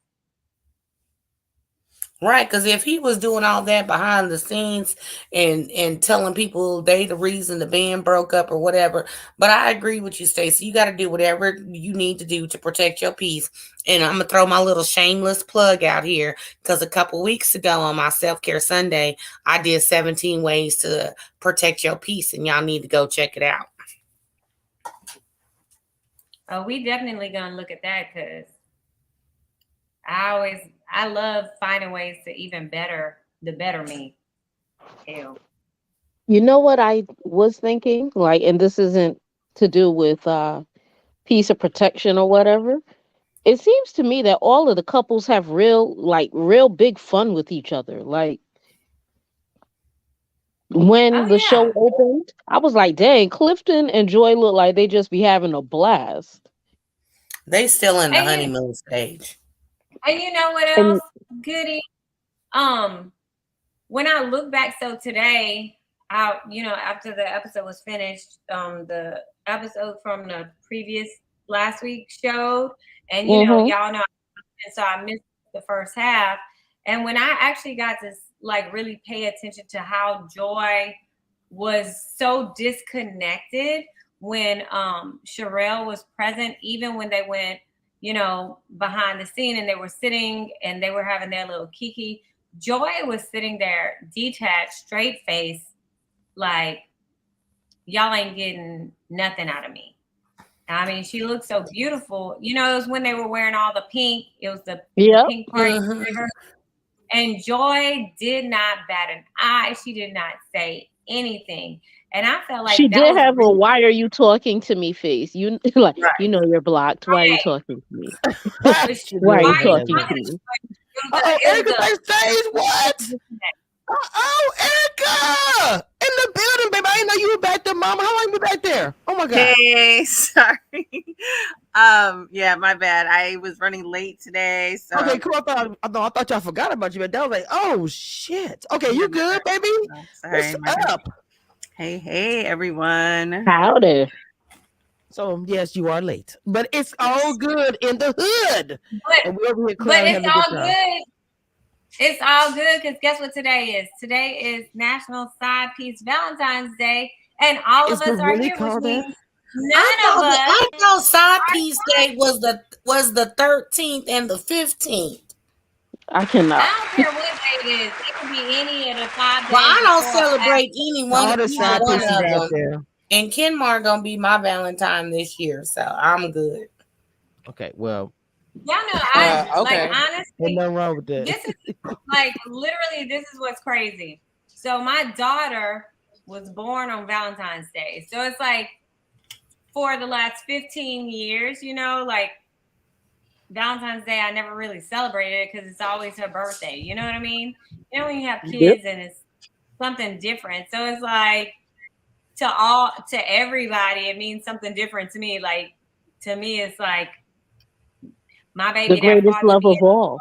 Right, because if he was doing all that behind the scenes and telling people they the reason the band broke up or whatever, but I agree with you, Stacey. You got to do whatever you need to do to protect your peace. And I'm gonna throw my little shameless plug out here because a couple weeks ago on my self-care Sunday, I did 17 ways to protect your peace, and y'all need to go check it out. Oh, we definitely gonna look at that because I love finding ways to even better me. Ew. You know what I was thinking? Like, and this isn't to do with piece of protection or whatever. It seems to me that all of the couples have real big fun with each other. Like when the show opened, I was like, dang, Clifton and Joy look like they just be having a blast. They still in the honeymoon stage. And you know what else, Goody? When I look back, so today, after the episode was finished, the episode from the previous last week showed, and y'all know, and so I missed the first half. And when I actually got to like really pay attention to how Joy was so disconnected when Sherelle was present, even when they went, behind the scene and they were sitting and they were having their little kiki. Joy was sitting there detached, straight face, like, y'all ain't getting nothing out of me. I mean, she looked so beautiful. It was when they were wearing all the pink. It was the pink party. And Joy did not bat an eye. She did not say anything. And I felt like she did have a "why are you talking to me" face. You like, you're blocked. Why are you talking to me? Why are you talking to me? Oh, Erica backstage. What? Oh, Erica in the building, baby. I didn't know you were back there, Mama. How long you been back there? Oh my God. Hey, sorry. Yeah, my bad. I was running late today. So okay, cool. I thought y'all forgot about you, but that was like, oh shit. Okay, you good, baby? Oh, sorry, what's up? Hey, everyone. Howdy. So yes, you are late, but it's all good in the hood. But it's all good. It's all good because guess what today is? Today is National Side Piece Valentine's Day, and all of us are here, which means none of us. I thought Side Piece Day was the 13th and the 15th. I cannot. I don't care what day it is. It could be any of the 5 days. Well, I don't celebrate any one of them. There. And Kenmar gonna be my Valentine this year, so I'm good. Okay, well. Y'all know, like honestly, ain't nothing wrong with that. This is like literally, this is what's crazy. So my daughter was born on Valentine's Day, so it's like for the last 15 years, like Valentine's Day, I never really celebrated it because it's always her birthday. You know what I mean? When you have kids and it's something different, so it's like to everybody, it means something different to me. Like to me, it's like my baby, the greatest love of all.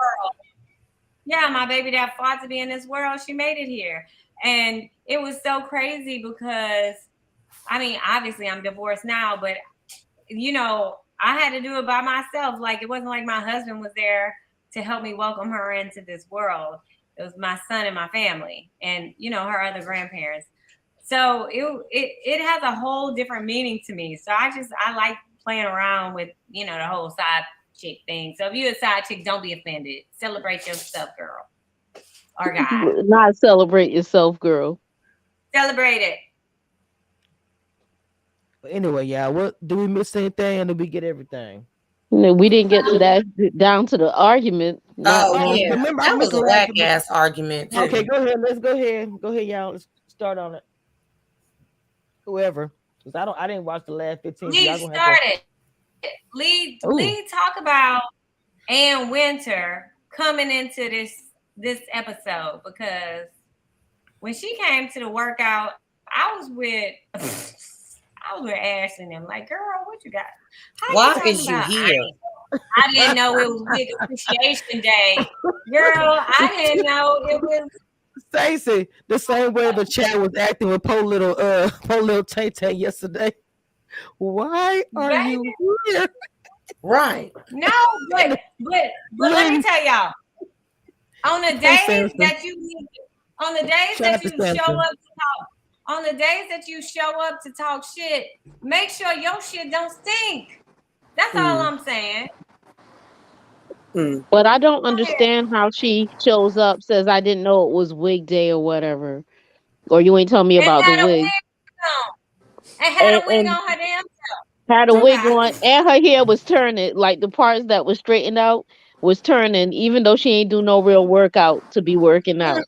Yeah, my baby that fought to be in this world, she made it here. And it was so crazy because, I mean, obviously I'm divorced now, but, I had to do it by myself. Like, it wasn't like my husband was there to help me welcome her into this world. It was my son and my family, and her other grandparents. So it has a whole different meaning to me. So I like playing around with the whole side chick thing. So if you're a side chick, don't be offended. Celebrate yourself, girl or guy. Not celebrate yourself, girl. Celebrate it. But anyway, yeah. What do we miss anything, or did we get everything? No, we didn't get to that down to the argument. Oh yeah, remember, that was a whack ass argument. Too. Okay, go ahead. Let's go ahead. Go ahead, y'all. Let's start on it. Whoever, because I didn't watch the last 15. Lee started. Lee talk about Ann Winter coming into this episode, because when she came to the workout, I was with Ashley and them. Like, girl, what you got? Why is you here? I didn't know it was Wig Appreciation Day. Girl, I didn't know it was. Stacey, the same way the chat was acting with poor little Tay Tay yesterday. Why are you here? Right. No, but let me tell y'all. On the days that you show up to talk shit, make sure your shit don't stink. That's all I'm saying. But I don't understand how she shows up, says I didn't know it was wig day or whatever, or you ain't telling me about the wig. And had a wig on her damn self. Had a wig on, and her hair was turning. Like the parts that was straightened out was turning, even though she ain't do no real workout to be working out.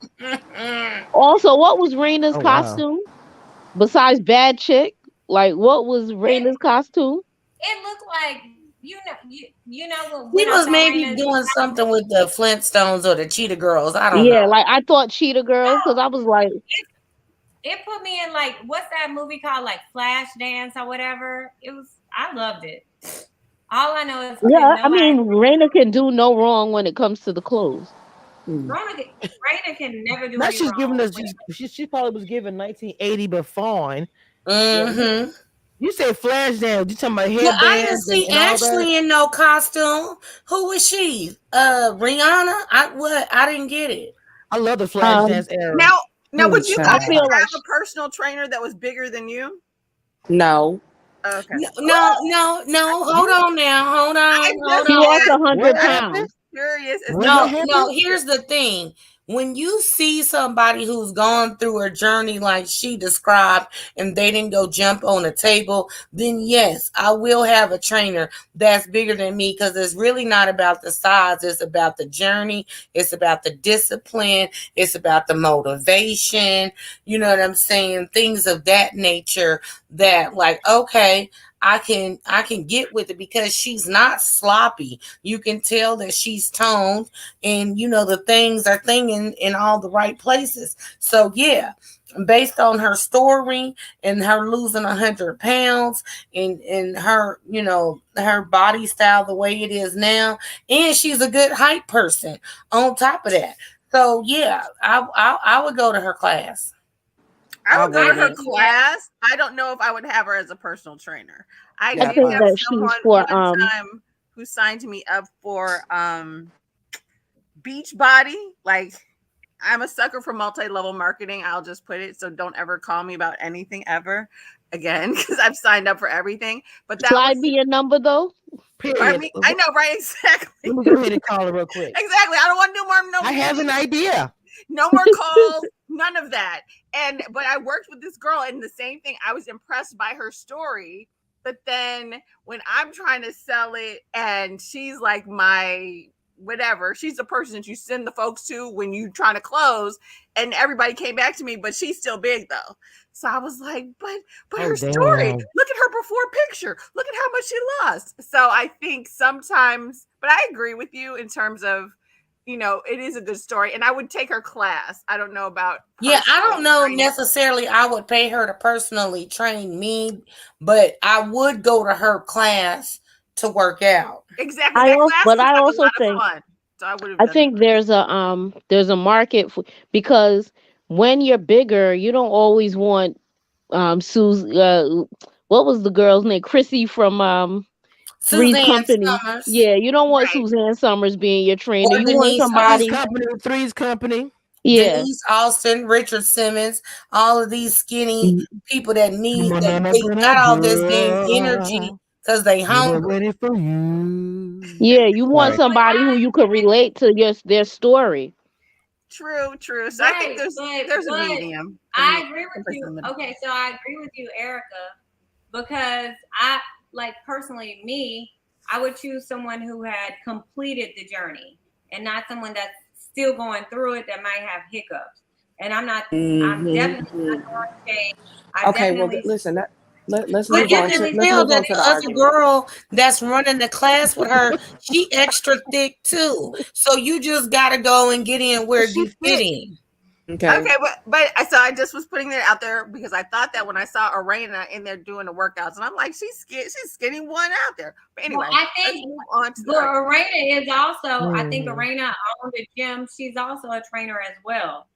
Also, what was Raina's costume? Besides bad chick, like what was Raina's costume? It looked like you know he was maybe doing something with the Flintstones or the Cheetah Girls. I don't know. Yeah, like I thought Cheetah Girls, because I was like, it put me in like, what's that movie called, like Flash Dance or whatever? I loved it. All I know is I mean, Raina can do no wrong when it comes to the clothes. Raina can never do. Now she's giving us. She probably was given 1980, but fine. Mm-hmm. You said Flash Dance. You talking about headbands? Well, I didn't see Ashley in no costume. Who was she? Rihanna? I didn't get it. I love the Flash Dance era. Now, would you guys have a personal trainer that was bigger than you? No. Okay. No. Hold on now. Hold on. She lost 100 pounds. No. Here's the thing. When you see somebody who's gone through a journey like she described and they didn't go jump on a table, then yes, I will have a trainer that's bigger than me, because it's really not about the size. It's about the journey. It's about the discipline. It's about the motivation. You know what I'm saying? Things of that nature that, like, okay, I can get with it, because she's not sloppy. You can tell that she's toned, and the things are thinging in all the right places. So yeah, based on her story and her losing 100 pounds and her, her body style the way it is now, and she's a good height person on top of that. So yeah, I would go to her class. I would go to her class. I don't know if I would have her as a personal trainer. I did have someone one time who signed me up for Beachbody. Like, I'm a sucker for multi-level marketing. I'll just put it, so don't ever call me about anything ever again, because I've signed up for everything. But that slide me your number though. I know, right? Exactly. Let me go ahead and call her real quick. Exactly. I don't want to do more. No, I have an idea. No more calls, none of that. But I worked with this girl, and the same thing. I was impressed by her story, but then when I'm trying to sell it, and she's like my whatever, she's the person that you send the folks to when you trying to close, and everybody came back to me, but she's still big though. So I was like, but her story, look at her before picture, look at how much she lost. So I think sometimes, but I agree with you in terms of, it is a good story, and I would take her class. I don't know about. Yeah, I don't know necessarily I would pay her to personally train me, but I would go to her class to work out. Exactly. I also think, so I think there's a market for, because when you're bigger, you don't always want Sue's. What was the girl's name? Chrissy from Three's Suzanne Company. Summers. Yeah, you don't want Right. Suzanne Summers being your trainer. Or You want Denise somebody. Three's Company. Yeah. Denise Austin, Richard Simmons, all of these skinny people that need that they got all this dang energy because they We were hungry. waiting for you. Yeah, you want Sorry. somebody who you could relate to their story. True. So I think Right, there's a but medium. I agree with Someplace in you. the middle. Okay, so I agree with you, Erica, because personally, me, I would choose someone who had completed the journey and not someone that's still going through it that might have hiccups. And I'm definitely not going to change. Okay, well, listen, let's But move you on to can tell that the the other argument. girl that's running the class with her, she extra thick too. So you just gotta go and get in where you fit in. Okay. but so I just was putting it out there because I thought that when I saw Arena in there doing the workouts, and I'm like, she's skinny one out there. But anyway, Well, I let's think move on to the Arena is also, I think Mm. Arena owned a gym. She's also a trainer as well.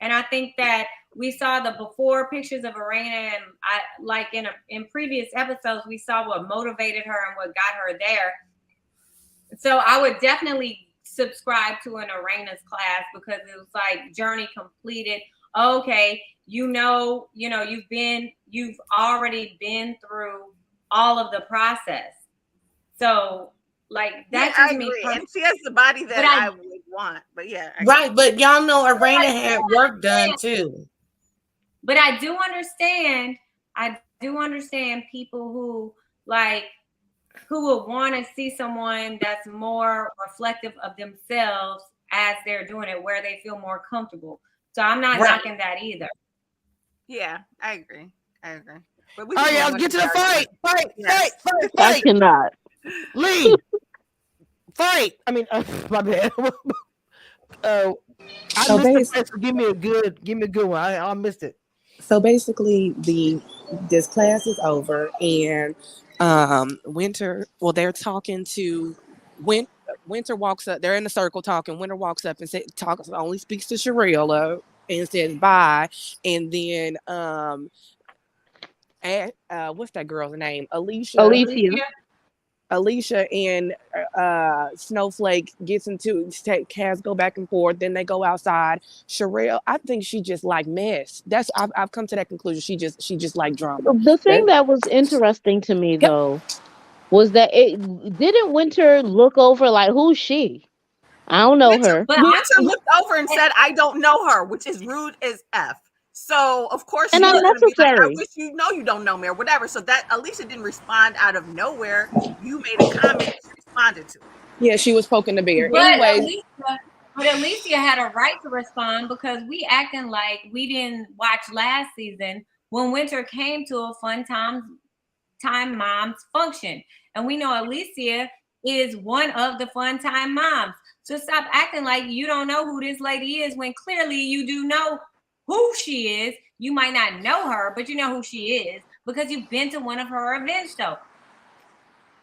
And I think that we saw the before pictures of Arena, and I like in previous episodes, we saw what motivated her and what got her there. So I would definitely subscribe to an Arena's class because it was like journey completed. Okay, you've already been through all of the process. So like that's I just me agree. personally. And she has the body that But I would want. But yeah, Right, but y'all know Arena had work done too. But I do understand people who would want to see someone that's more reflective of themselves as they're doing it, where they feel more comfortable. So I'm not knocking that either. Yeah, I agree. But we Oh can yeah, move let's on get to the the fight. Yes. I cannot. Lee, fight. I mean, my bad. I So missed the first. Give me a good one. I missed it. So basically, this class is over, and Winter. Well, they're talking to Winter walks up. They're in a circle talking. Winter walks up and only speaks to Sharilla and says bye, and then what's that girl's name? Alicia and Snowflake gets into Kaz go back and forth. Then they go outside. Sherelle, I think she just like mess. I've come to that conclusion. She just like drama. The thing that was interesting to me though was that it didn't Winter look over like, who's she? I don't know her. But Winter looked over and said, I don't know her, which is rude as F. So of course And you're gonna be like, I unnecessary. wish you know you don't know me or whatever. So that Alicia didn't respond out of nowhere. You made a comment, she responded to it. Yeah, she was poking the bear. But Anyway, Alicia had a right to respond because we acting like we didn't watch last season when Winter came to a Fun Time Moms function. And we know Alicia is one of the Fun Time Moms. So stop acting like you don't know who this lady is when clearly you do know who she is. You might not know her, but you know who she is because you've been to one of her events though.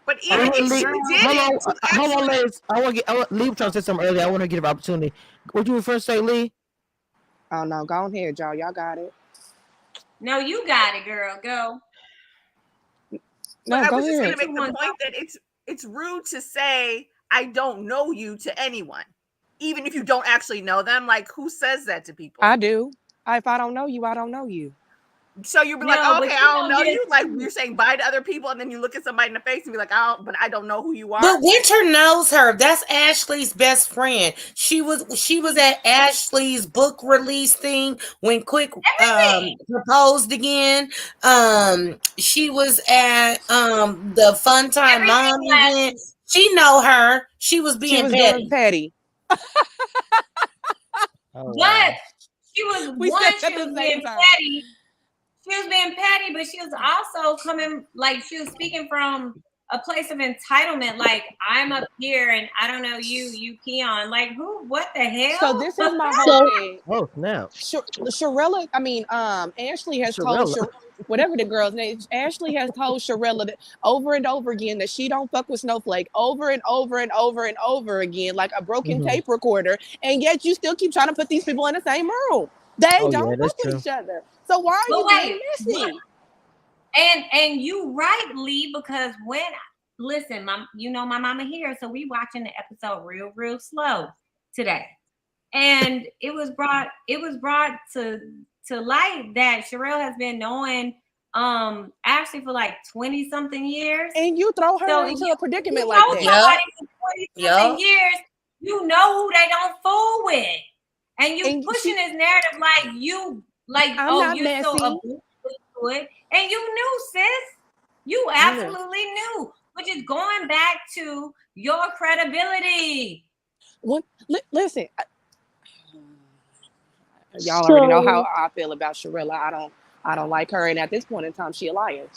But even if she didn't, hold on, ladies. I want Lee was trying to say something earlier. I want to give an opportunity. What you first say, Lee? Oh no, go ahead, y'all. Y'all got it. No, you got it, girl. Go. No, I go was just ahead. going to make the point that it's rude to say I don't know you to anyone, even if you don't actually know them. Like, who says that to people? I do. If I don't know you, I don't know you. So you'd be like, oh, okay, I don't know you. Like you're saying bye to other people, and then you look at somebody in the face and be like, but I don't know who you are. But Winter knows her. That's Ashley's best friend. She was at Ashley's book release thing when Quick proposed again. She was at the Fun Time Mom event. She know her. She was being petty. But she was being petty. She was being petty, but she was also she was speaking from a place of entitlement. Like, I'm up here and I don't know you peon. Like, what the hell? So this is my whole thing. Oh, no. Sharilla, Ashley has told whatever the girl's name, Ashley has told Sharilla over and over again that she don't fuck with Snowflake over and over and over and over again, like a broken tape recorder. And yet you still keep trying to put these people in the same room. They don't fuck with each other. So why are you being messy? And you right, Lee, because when listen, my mama here, so we watching the episode real slow today. And it was brought to light that Sherelle has been knowing Ashley for like 20 something years. And you throw her So into a predicament you like know that. somebody for 20 something years, you know who they don't fool with. And you pushing this narrative like you you're so abusive to it. And you knew, sis. You absolutely knew. Which is going back to your credibility. Listen, y'all already know how I feel about Sherella. I don't like her, and at this point in time, she a liar.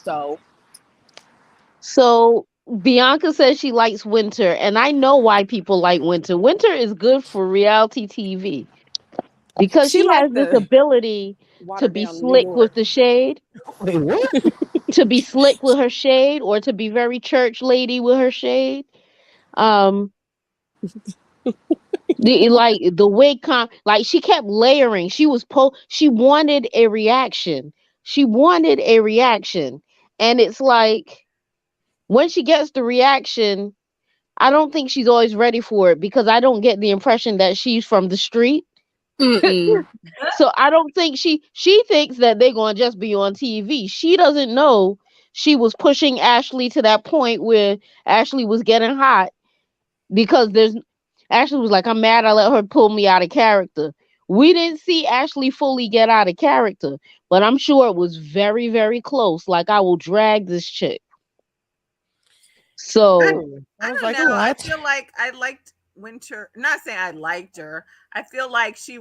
So Bianca says she likes Winter, and I know why people like Winter. Winter is good for reality TV because she has this ability to be slick with the shade. Wait, what? To be slick with her shade, or to be very church lady with her shade. The wig like she kept layering. She wanted a reaction. And it's like when she gets the reaction, I don't think she's always ready for it, because I don't get the impression that she's from the street. So I don't think she thinks that they're going to just be on TV. She doesn't know she was pushing Ashley to that point where Ashley was getting hot, because Ashley was like, I'm mad I let her pull me out of character. We didn't see Ashley fully get out of character, but I'm sure it was very, very close. Like, I will drag this chick. So I don't know. I feel like I liked Winter. Not saying I liked her. I feel like she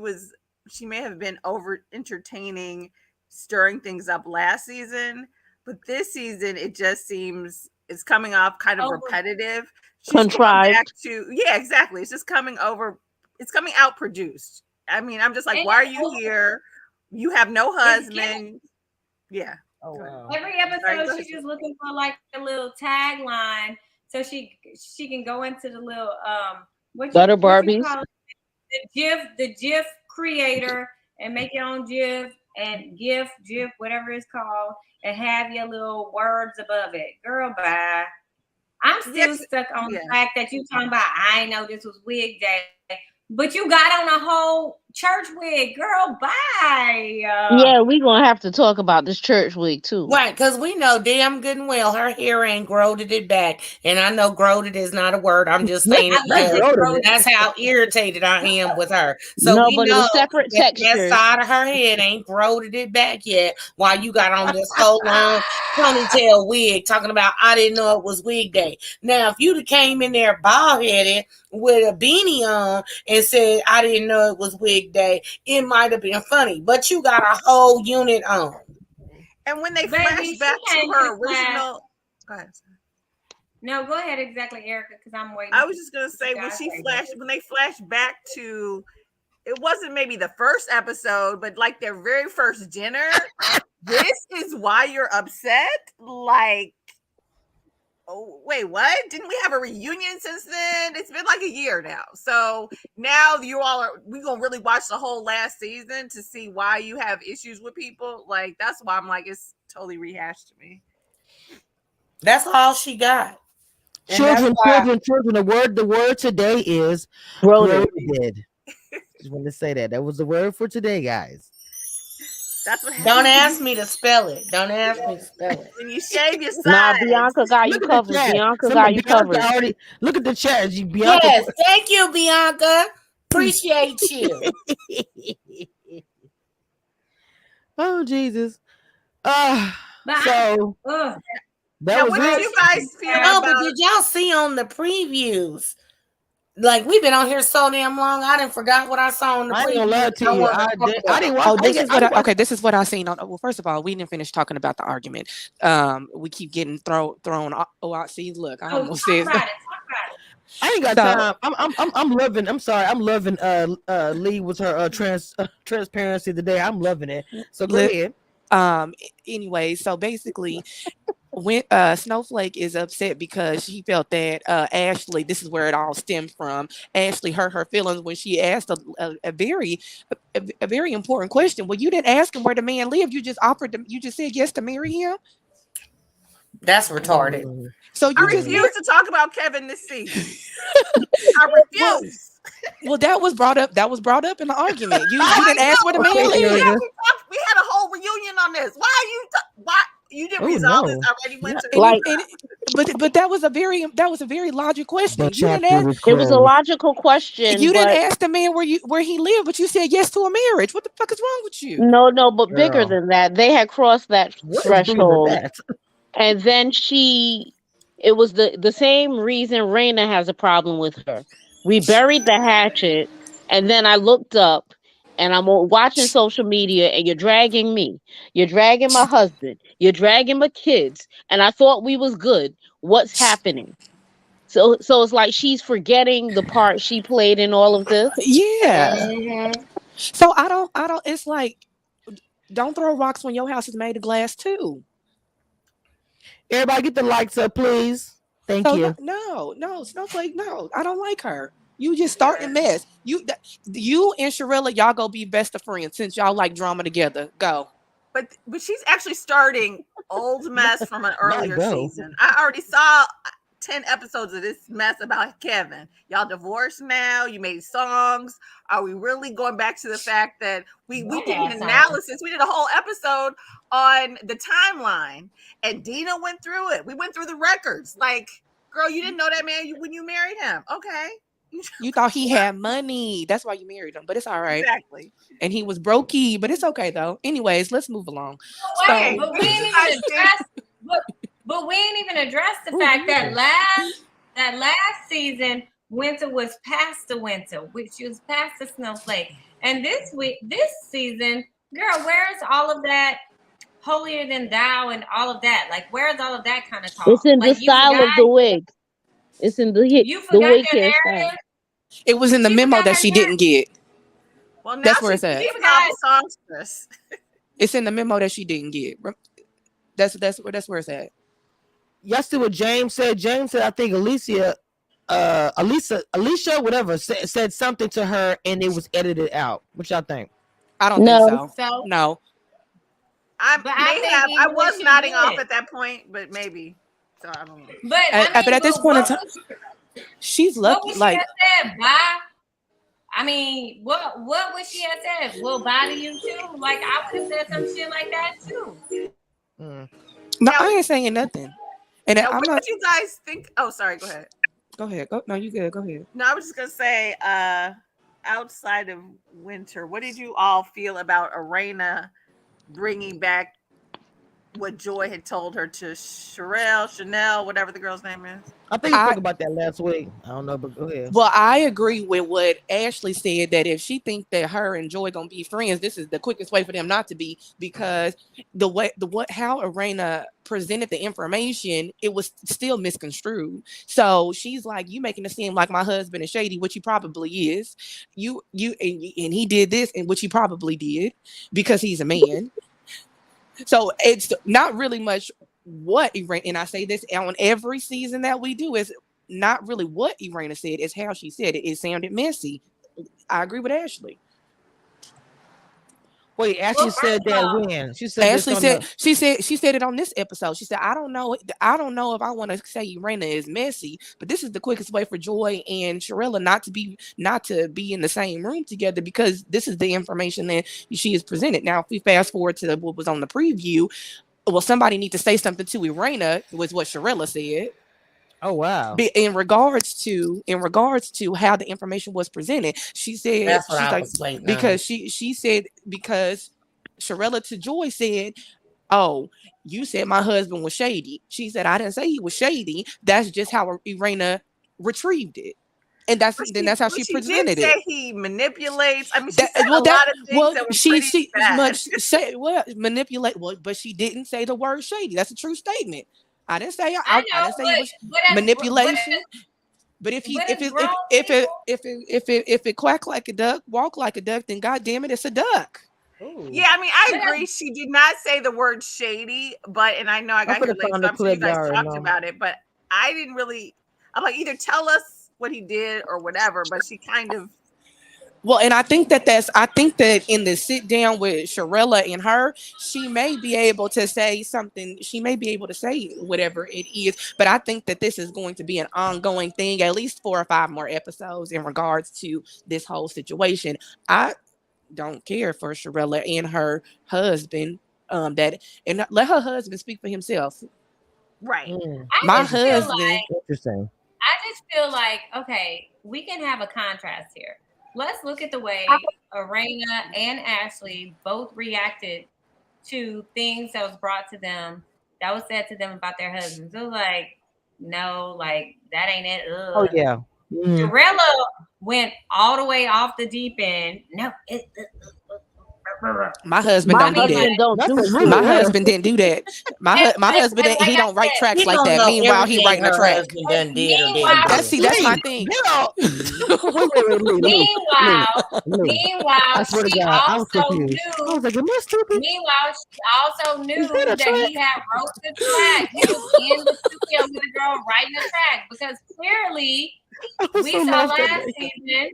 may have been over entertaining, stirring things up last season, but this season it just seems it's coming off kind of repetitive. She's contrived. Back to exactly. It's just coming over. It's coming out produced. I mean, I'm just like, why are you here? You have no husband. Yeah. Oh wow. Every episode, she's just looking for like a little tagline, so she can go into the little Butter Barbies. The GIF creator, and make your own GIF and GIF, whatever it's called, and have your little words above it. Girl, bye. I'm still stuck on the fact that you talking about, I know this was wig day, but you got on a whole church wig. Girl, bye. Yeah, we're going to have to talk about this church wig too. Right, because we know damn good and well her hair ain't growed it back. And I know growed is not a word. I'm just saying it because that's how irritated I am with her. So we know a separate texture. That side of her head ain't growed it back yet, while you got on this whole long ponytail wig talking about I didn't know it was wig day. Now, if you'd have came in there bald-headed with a beanie on and said I didn't know it was wig day, it might have been funny. But you got a whole unit on. And when they flash back to her original, go ahead. No, go ahead, exactly, Erica, because I'm waiting. I was just gonna say when they flash back to, it wasn't maybe the first episode, but like their very first dinner. This is why you're upset. Like, oh wait, what? Didn't we have a reunion since then? It's been like a year now. So now we gonna really watch the whole last season to see why you have issues with people. Like, that's why I'm like, it's totally rehashed to me. That's all she got. Children. The word today is groated. Just want to say that. That was the word for today, guys. That's what. Don't ask me to spell it. When you shave your sides. Nah, Bianca got you covered. Bianca got you covered. Look at the chat. Bianca. Yes, thank you, Bianca. Appreciate you. Oh, Jesus. Now, that was what did you guys feel about? But did y'all see on the previews? Like, we've been on here so damn long, I didn't forgot what I saw on the preview. I ain't gonna lie to you. I didn't watch. This is what I seen on. Well, first of all, we didn't finish talking about the argument. We keep getting thrown. See, look, I almost said. Talk about it. I ain't got time. I'm loving. I'm sorry. I'm loving. Lee with her transparency today. I'm loving it. So go ahead. Anyway, so basically, when Snowflake is upset because she felt that Ashley, this is where it all stemmed from. Ashley hurt her feelings when she asked a very important question. Well, you didn't ask him where the man lived. You just said yes to marry him. That's retarded. So I you just refuse to talk about Kevin this season. I refuse. well, that was brought up. That was brought up in the argument. You didn't ask where the man Okay, lived. Erica. We had a whole reunion on this. Why you didn't Oh, resolve no. this already, Winter? Like- But that was a very logical question. But You didn't chapter ask. was it was a closed. logical question, You didn't but ask the man where he lived, but you said yes to a marriage. What the fuck is wrong with you? no, but bigger Girl. than that. They had crossed that What is bigger than threshold. that? And then it was the same reason Raina has a problem with her. We buried the hatchet, and then I looked up, and I'm watching social media, and you're dragging me. You're dragging my husband. You're dragging my kids. And I thought we was good. What's happening? So it's like she's forgetting the part she played in all of this. Yeah. Mhm. So I don't. It's like, don't throw rocks when your house is made of glass too. Everybody get the likes up, please. Thank So you. no, Snowflake, no, I don't like her. You just starting mess. You and Sharilla, y'all go be best of friends since y'all like drama together. Go. But she's actually starting old mess from an earlier go. season. I already saw 10 episodes of this mess about Kevin. Y'all divorced now. You made songs. Are we really going back to the fact that we did an analysis? We did a whole episode on the timeline, and Dina went through it. We went through the records. Like, girl, you didn't know that man when you married him. Okay. You thought he had money. That's why you married him. But it's all right. Exactly. And he was brokey, but it's okay though. Anyways, let's move along. Wait, So- but we ain't even addressed. But we ain't even addressed the fact that last season Winter was past the winter, which was past the snowflake, and this season, girl, where's all of that holier than thou and all of that? Like, where's all of that kind of talk? It's in like, the style of the wig. It's in the You the forgot wig your hairstyle. narrative. It was in the She memo forgot that her she narrative. didn't get. Well, now That's where it's at. she's a songstress. It's in the memo that she didn't get. That's where it's at. Y'all see what James said? James said, I think Alicia, whatever, said something to her and it was edited out. What y'all think? I don't No. think so. So, No. I But I think I even was when she nodding did off it- at that point, but maybe. So I don't know. but But at this point in time, she's what lucky. would she Like, have said? Bye. I mean, what would she have said? We'll bye to you too. Like, I would have said some shit like that too. no, Now- I ain't saying nothing. And Now, I'm what not. did you guys think? Oh, sorry. Go ahead. Go ahead. Go. No, you good. Go ahead. No, I was just gonna say, outside of Winter, what did you all feel about Arena bringing back what Joy had told her to Chanel, whatever the girl's name is? I think we spoke about that last week. I don't know, but go ahead. Well, I agree with what Ashley said, that if she thinks that her and Joy gonna be friends, this is the quickest way for them not to be, because how Arena presented the information, it was still misconstrued. So she's like, you making it seem like my husband is shady, which he probably is. You and he did this, and which he probably did because he's a man. So it's not really much what Irena, and I say this on every season that we do, is not really what Irena said, it's how she said it. It sounded messy. I agree with Ashley. Wait, Ashley said that when she said Ashley said she said it on this episode. She said, I don't know if I want to say Irena is messy, but this is the quickest way for Joy and Sharilla not to be in the same room together, because this is the information that she is presented. Now, if we fast forward to what was on the preview, well, somebody need to say something to Irena, was what Sharilla said. Oh wow! In regards to how the information was presented, she said, That's what she's I like, was waiting because on. she said, because Sharilla to Joy said, oh, you said my husband was shady. She said, I didn't say he was shady. That's just how Irena retrieved it. And that's how she presented did say it. He manipulates. I mean, she said a lot of things that were pretty bad. Manipulate. Well, but she didn't say the word shady. That's a true statement. I didn't say I didn't say it was manipulation. But if it quack like a duck, walk like a duck, then God damn it, it's a duck. Ooh. Yeah, I mean, I agree. She did not say the word shady, and I know I got here late, so I'm sure you guys talked about it, but I didn't really. I'm like, either tell us what he did or whatever, but she kind of Well, and I think that in the sit down with Sharella and her, she may be able to say something. She may be able to say whatever it is, but I think that this is going to be an ongoing thing, at least 4 or 5 more episodes in regards to this whole situation. I don't care for Sharella and her husband. That and let her husband speak for himself. Right. My husband. Interesting. I just feel like, okay, we can have a contrast here. Let's look at the way Arena and Ashley both reacted to things that was brought to them, that was said to them about their husbands. It was like, no, like that ain't it. Ugh. Oh yeah. Sharella went all the way off the deep end. No, my husband don't do that. My husband didn't do that. My husband, he don't write tracks like that. Meanwhile, he writing a track. That's my thing. Meanwhile, she also knew. Meanwhile, she also knew that he had wrote the track. He was in the studio with the girl writing the track because clearly we saw last season.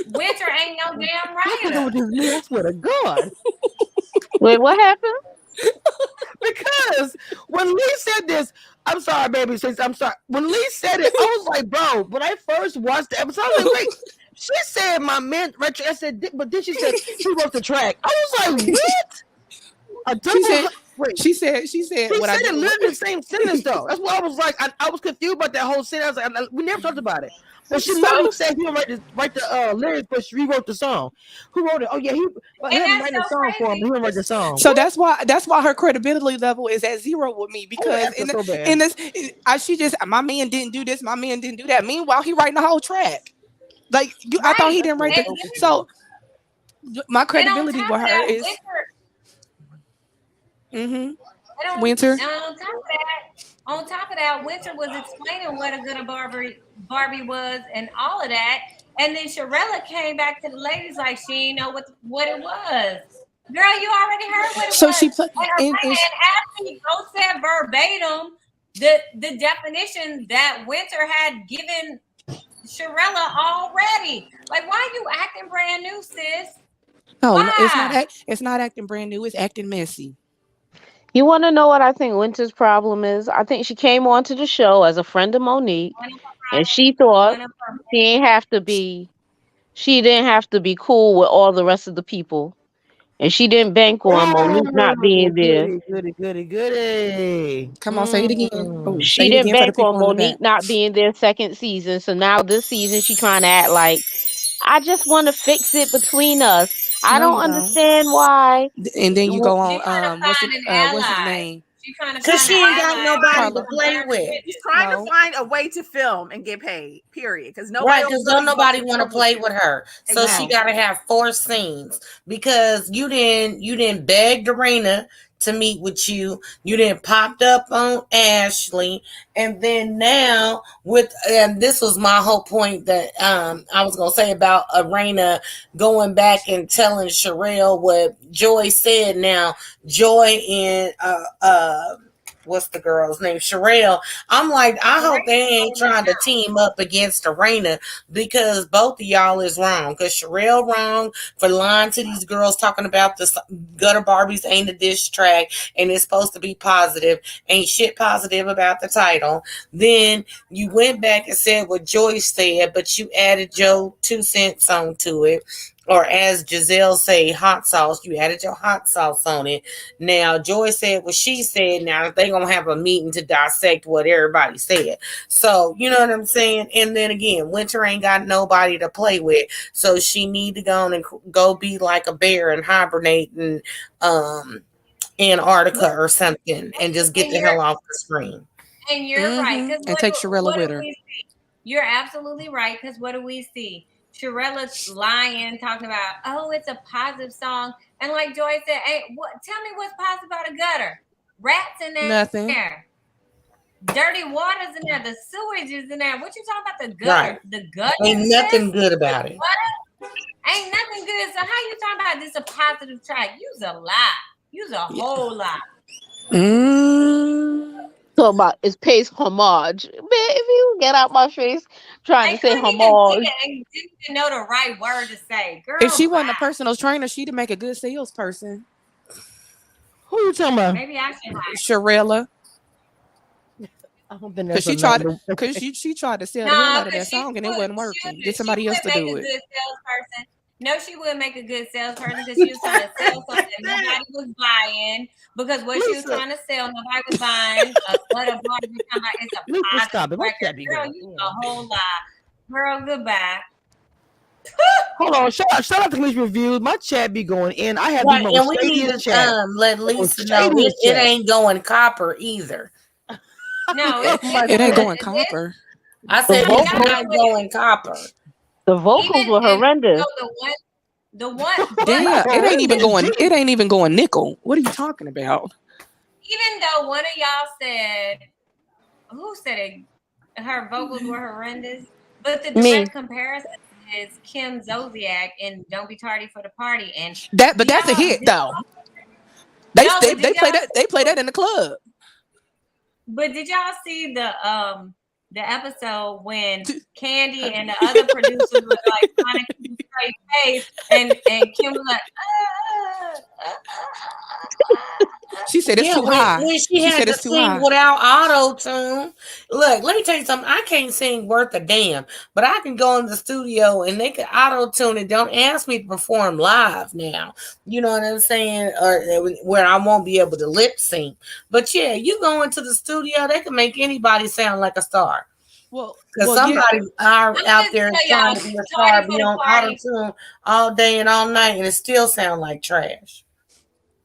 Winter ain't no damn writer. I swear to God. Wait, what happened? Because when Lee said this, I'm sorry, baby. I'm sorry. When Lee said it, I was like, bro. When I first watched the episode, I was like, wait. She said my man. I said, but then she said she wrote the track. I was like, what? She said it literally the same sentence though. That's why I was like, I was confused about that whole sentence. I was like, we never talked about it. But she literally said he didn't write the lyrics, but she rewrote the song. Who wrote it? Oh yeah, he didn't write the song for him. He didn't write the song. So that's why her credibility level is at 0 with me because my man didn't do this, my man didn't do that. Meanwhile, he writing the whole track. Like I thought he didn't write the. So my credibility with her is. Winter. On top of that, Winter was explaining what a good Barbie was and all of that. And then Sharella came back to the ladies like she didn't know what it was. Girl, you already heard what it was. She and Ashley both said verbatim the definition that Winter had given Sharella already. Like, why are you acting brand new, sis? No, it's not acting brand new. It's acting messy. You want to know what I think Winter's problem is? I think she came onto the show as a friend of Monique, and she thought she didn't have to be cool with all the rest of the people, and she didn't bank on Monique not being there. Goody. Come on, say it again. She didn't bank on Monique not being there second season, so now this season she trying to act like I just want to fix it between us. I don't understand why. And then you go on. What's his name? Because she ain't got nobody to play with. She's trying to find a way to film and get paid. Period. Because nobody want to play with her. So she got to have 4 scenes because you didn't beg Dorena to meet with you. You didn't popped up on Ashley, and then now and this was my whole point that I was gonna say about Arena going back and telling Sherelle what Joy said. Now Joy and what's the girl's name? Sherelle. I'm like, I hope they ain't trying to team up against Arena because both of y'all is wrong. Because Sherelle wrong for lying to these girls talking about the Gutter Barbies ain't a diss track and it's supposed to be positive. Ain't shit positive about the title. Then you went back and said what Joyce said, but you added your 2 cents onto it. Or as Giselle say, hot sauce. You added your hot sauce on it. Now, Joy said what she said. Now, they're going to have a meeting to dissect what everybody said. So, you know what I'm saying? And then again, Winter ain't got nobody to play with. So, she need to go on and go be like a bear and hibernate in Antarctica or something and just get the hell off the screen. And you're right. And take Sharella with her. You're absolutely right. Because what do we see? Sharella's lying, talking about, oh, it's a positive song. And like Joy said, hey, tell me what's positive about a gutter. Rats in there. Nothing. Dirty water's in there. The sewage is in there. What you talking about? The gutter. Right. The gutter. Ain't nothing good about it. Ain't nothing good. So how you talking about this a positive track? Use a lot. Use a whole lot. Talk about it's pays homage. Man, if you Get out my face trying They to say couldn't even Hamal. think it and didn't even know the right word to say. Girl, If she wasn't a bye. personal trainer, she'd make a good salesperson. Who you talking about? Maybe I should. Sharella. I don't think Cause that's a she tried, name. cause she tried to sell the hell No, out of that because song and it wasn't working. Get she somebody else would to make do a it. good salesperson. No, she wouldn't make a good salesperson because she was trying to sell something nobody was buying. Because what she was Lisa. trying to sell, nobody was buying. What a bar we talking about is a Lisa, positive stop it. What's record. that be Girl, going you on? a whole lie. Girl, goodbye. Hold on, shout out to Commission Reviews. My chat be going in. I have Right, the and most we need shadiest to chat. let Lisa know it ain't going copper either. No, it's It ain't going copper. I said The it's vocals, not going copper. the vocals even were and horrendous. so the one, but Damn, it ain't even going. It ain't even going nickel. What are you talking about? even though one of y'all said, who said it? Her vocals were horrendous, but the Me. direct comparison is Kim Zodiac and "Don't Be Tardy for the Party." And But that's a hit though. They play that. They play that in the club. But did y'all see the episode when Candy and the other producers were like trying to keep a straight face, and Kim was like, She said it's too high. When she had said to it's too sing high. without auto tune. Look, let me tell you something. I can't sing worth a damn, but I can go in the studio and they can auto tune it. Don't ask me to perform live now. You know what I'm saying? Or where I won't be able to lip sync. But yeah, you go into the studio, they can make anybody sound like a star. Well, because somebody out there trying to be a star, be on auto tune all day and all night, and it still sound like trash.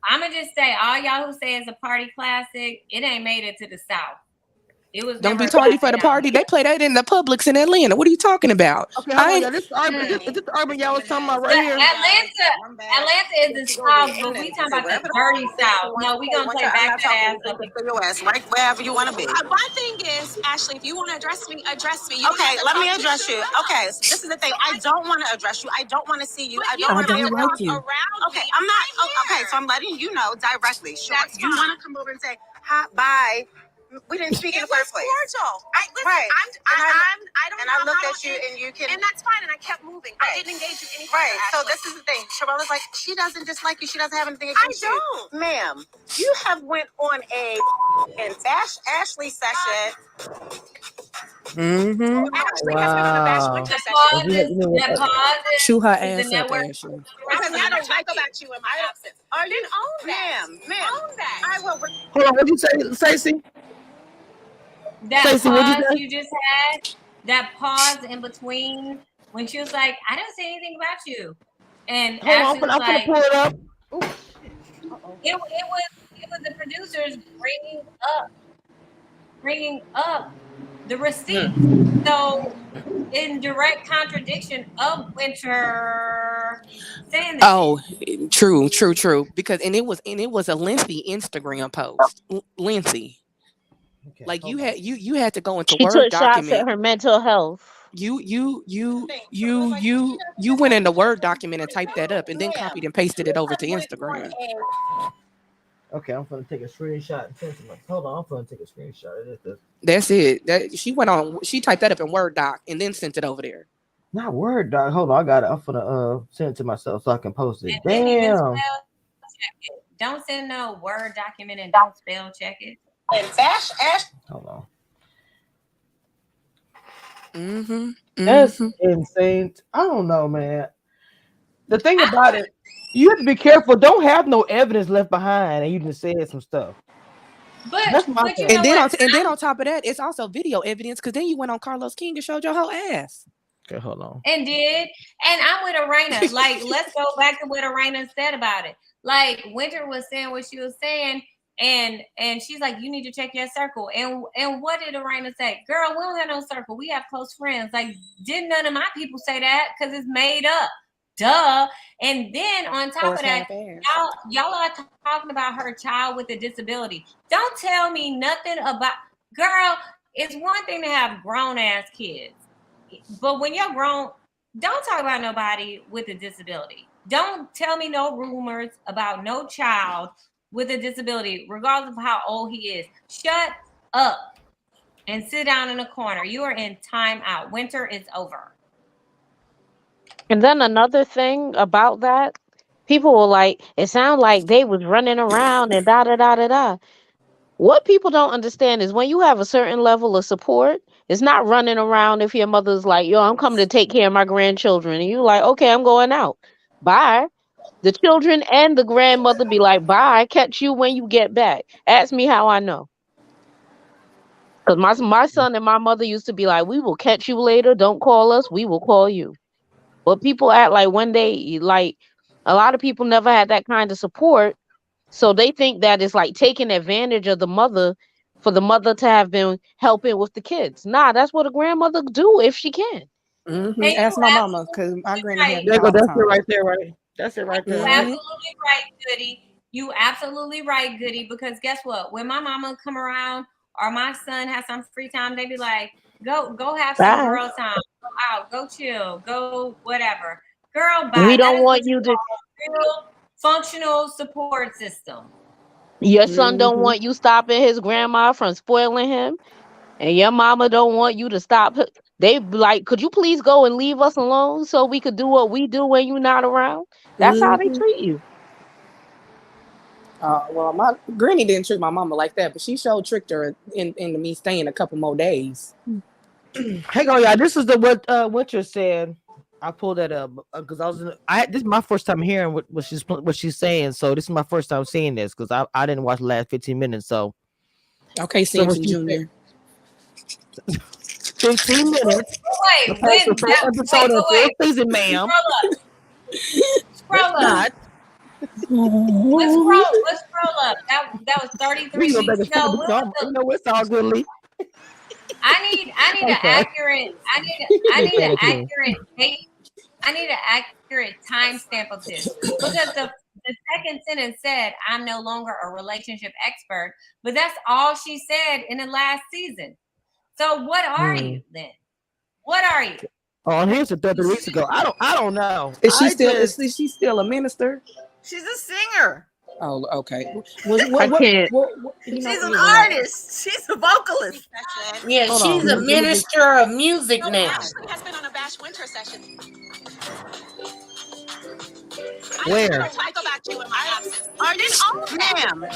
I'm gonna just say, all y'all who say it's a party classic, it ain't made it to the South. It was. Don't be tardy for the party. They play that in the Publix in Atlanta. What are you talking about? Okay, hold on, y'all. This is the urban y'all was talking about right here. Atlanta is the South, but we talking about the dirty South. No, we gonna play back that ass up. Your ass right wherever you want to be. My thing is, Ashley, if you want to address me, address me. Okay, let me address you. Okay, so this is the thing. I don't want to address you. I don't want to see you. I don't want to be around you. Okay, I'm not. Okay, so I'm letting you know directly. Sure, you want to come over and say hi, bye. We didn't speak in the first place. Cordial. I looked at you and you can. And that's fine. And I kept moving. I didn't engage in anything. Right. So this is the thing. Sharella's like, she doesn't dislike you. She doesn't have anything against you. I don't. Ma'am, you have went on a Ashley session. Mm-hmm. Ashley has been on a Bash Winter session. Chew her ass up, Ashley. Because I don't like about you in my absence. Are you own that? Ma'am. Own that. I will. Hold on, what'd you say, Stacey? That Stacey, pause you just had, that pause in between when she was like, I didn't say anything about you. And Hold on, I'm gonna pull it up. It was the producers bringing up the receipt. So in direct contradiction of Winter saying that. Oh, true. Because it was a lengthy Instagram post. Lengthy. Okay, like you had to go into she Word took document. shots at her mental health. You went in the Word document and typed that up and then copied and pasted it over to Instagram. Okay, I'm gonna take a screenshot and send it to my. Hold on, I'm gonna take a screenshot of this. That's it. She typed that up in Word doc and then sent it over there. Not Word doc. Hold on, I got it. I'm gonna send it to myself so I can post it. Damn. Don't send no Word document and don't spell check it. Hold on. Mm-hmm. That's insane. I don't know, man. The thing about it, you have to be careful. Don't have no evidence left behind, and you just said some stuff. But that's my thing. And then on top of that, it's also video evidence because then you went on Carlos King and showed your whole ass. Okay, hold on. And I'm with Arena. Like, let's go back to what Arena said about it. Like, Winter was saying what she was saying, and she's like, you need to check your circle. And what did Arena say? Girl, we don't have no circle. We have close friends. Like, didn't none of my people say that? Because it's made up. Duh. And then on top of that, y'all are talking about her child with a disability. Don't tell me nothing about, girl, it's one thing to have grown ass kids. But when you're grown, don't talk about nobody with a disability. Don't tell me no rumors about no child with a disability, regardless of how old he is. Shut up. and sit down in a corner. You are in timeout. Winter is over. And then another thing about that, people were like, it sounded like they was running around and da da da da da. What people don't understand is when you have a certain level of support, it's not running around if your mother's like, yo, I'm coming to take care of my grandchildren. And you like, okay, I'm going out. Bye. The children and the grandmother be like, bye, catch you when you get back. Ask me how I know. Because my son and my mother used to be like, we will catch you later. Don't call us. We will call you. But people act like when they, like, a lot of people never had that kind of support. So they think that it's like taking advantage of the mother for the mother to have been helping with the kids. Nah, that's what a grandmother do if she can. Mm-hmm. And Ask you my mama, because my granny had me There you go. all the That's it time. right there, right? That's it right there. You Right? absolutely right, Goody. You absolutely right, Goody. Because guess what? When my mama come around or my son has some free time, they be like, go have some Bye. girl time. Go out, go chill, go whatever. Girl, bye. We That don't is want what you you to, call a real functional support system. your son don't Mm-hmm. want you stopping his grandma from spoiling him. And your mama don't want you to stop. They be like, could you please go and leave us alone so we could do what we do when you're not around? That's how they Mm-hmm. treat you. Well, my granny didn't treat my mama like that, but she sure tricked her into me staying a couple more days. Hang on, y'all. This is the what you're saying. I pulled that up because this is my first time hearing what she's saying. So this is my first time seeing this because I didn't watch the last 15 minutes. So Okay, so what Simpson she Jr. said, 15 minutes. Wait, Okay, so full episode of full season, ma'am. Scroll up. Not. Let's scroll up. That was 33 We go back weeks and ago. forth. You know it's all good, Lee. I need an accurate date. I need an accurate timestamp of this because the second sentence said I'm no longer a relationship expert, but that's all she said in the last season. So what are you then? What are you? Oh, here's the 30 weeks ago. I don't know. Is she still a minister? She's a singer. Oh, okay. I can't. She's an artist. She's a vocalist. Yeah, Hold she's on. a minister of music now. Ashley has been on a Bash Winter session. Where? I go back to you in my absence. Are you ma'am? Own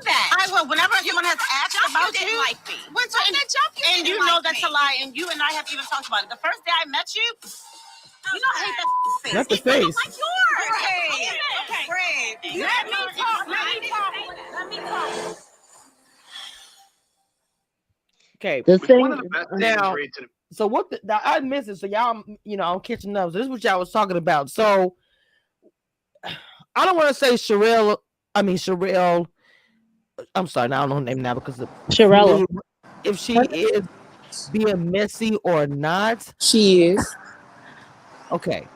that. I will. Whenever someone has asked about didn't you, like me. what's Well, then jump, you and didn't you know like that's me. a lie, and you and I have even talked about it. The first day I met you, you know, I hate that face. Not the face. Like yours. Okay. Fred, let me talk. Okay. The thing, One of the best things Now, great to so what? Now I missed it. So y'all, I'm catching up. So this is what y'all was talking about. So I don't want to say Sherelle. I'm sorry. Now I don't know her name now because of Sherella. if she is being messy or not. She is. Okay.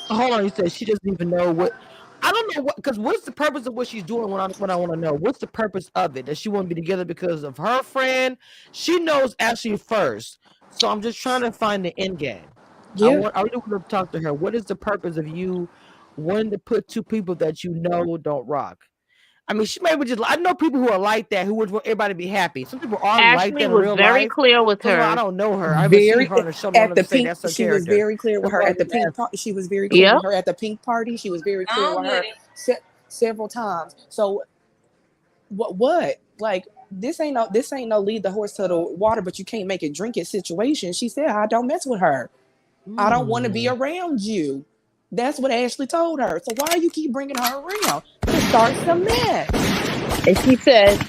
Hold on. You said she doesn't even know what. I don't know what, because what's the purpose of what she's doing when I want to know? What's the purpose of it? Does she want to be together because of her friend? She knows Ashley first. So I'm just trying to find the end game. Yeah. I really want to talk to her. What is the purpose of you wanting to put two people that you know don't rock? I mean, she maybe just, I know people who are like that, who would want everybody to be happy. Some people are like Ashley that in was real very life. clear with First of all, I her. don't know her. I haven't seen her on the show. At the Say pink, that's her she was character. very clear with That's her why at the I pink. asked. She was very clear Yep. with her at the pink party. She was very clear with her several times. So what? Like this ain't no lead the horse to the water, but you can't make it drink it situation. She said, I don't mess with her. I don't want to be around you. That's what Ashley told her. So why you keep bringing her around? To start some mess. And she said,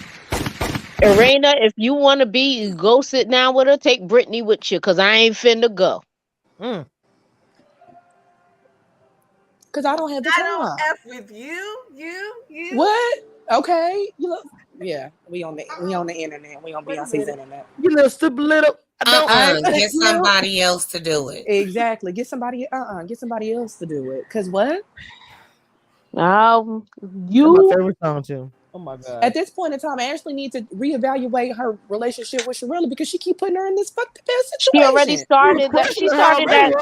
Irena, if you want to go sit down with her, take Brittany with you, because I ain't finna go. Because I don't have the I time. don't F with you. What? Okay. You look. Yeah, we on the internet. We on Beyonce's internet. You little stupid little. Get somebody else to do it. Exactly. Get somebody else to do it. Cause what? That's my favorite song too. Oh my god. At this point in time, Ashley needs to reevaluate her relationship with Sherilla because she keep putting her in this fucked up situation. She already started that. She started that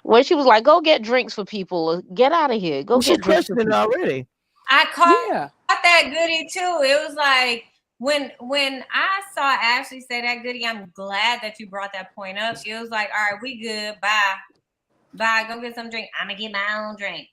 when she was like, "Go get drinks for people. Get out of here. Go get drinks for people." Already. I caught that Goody too. It was like when I saw Ashley say that, Goody, I'm glad that you brought that point up. It was like, all right, we good. Bye. Go get some drink. I'm gonna get my own drink.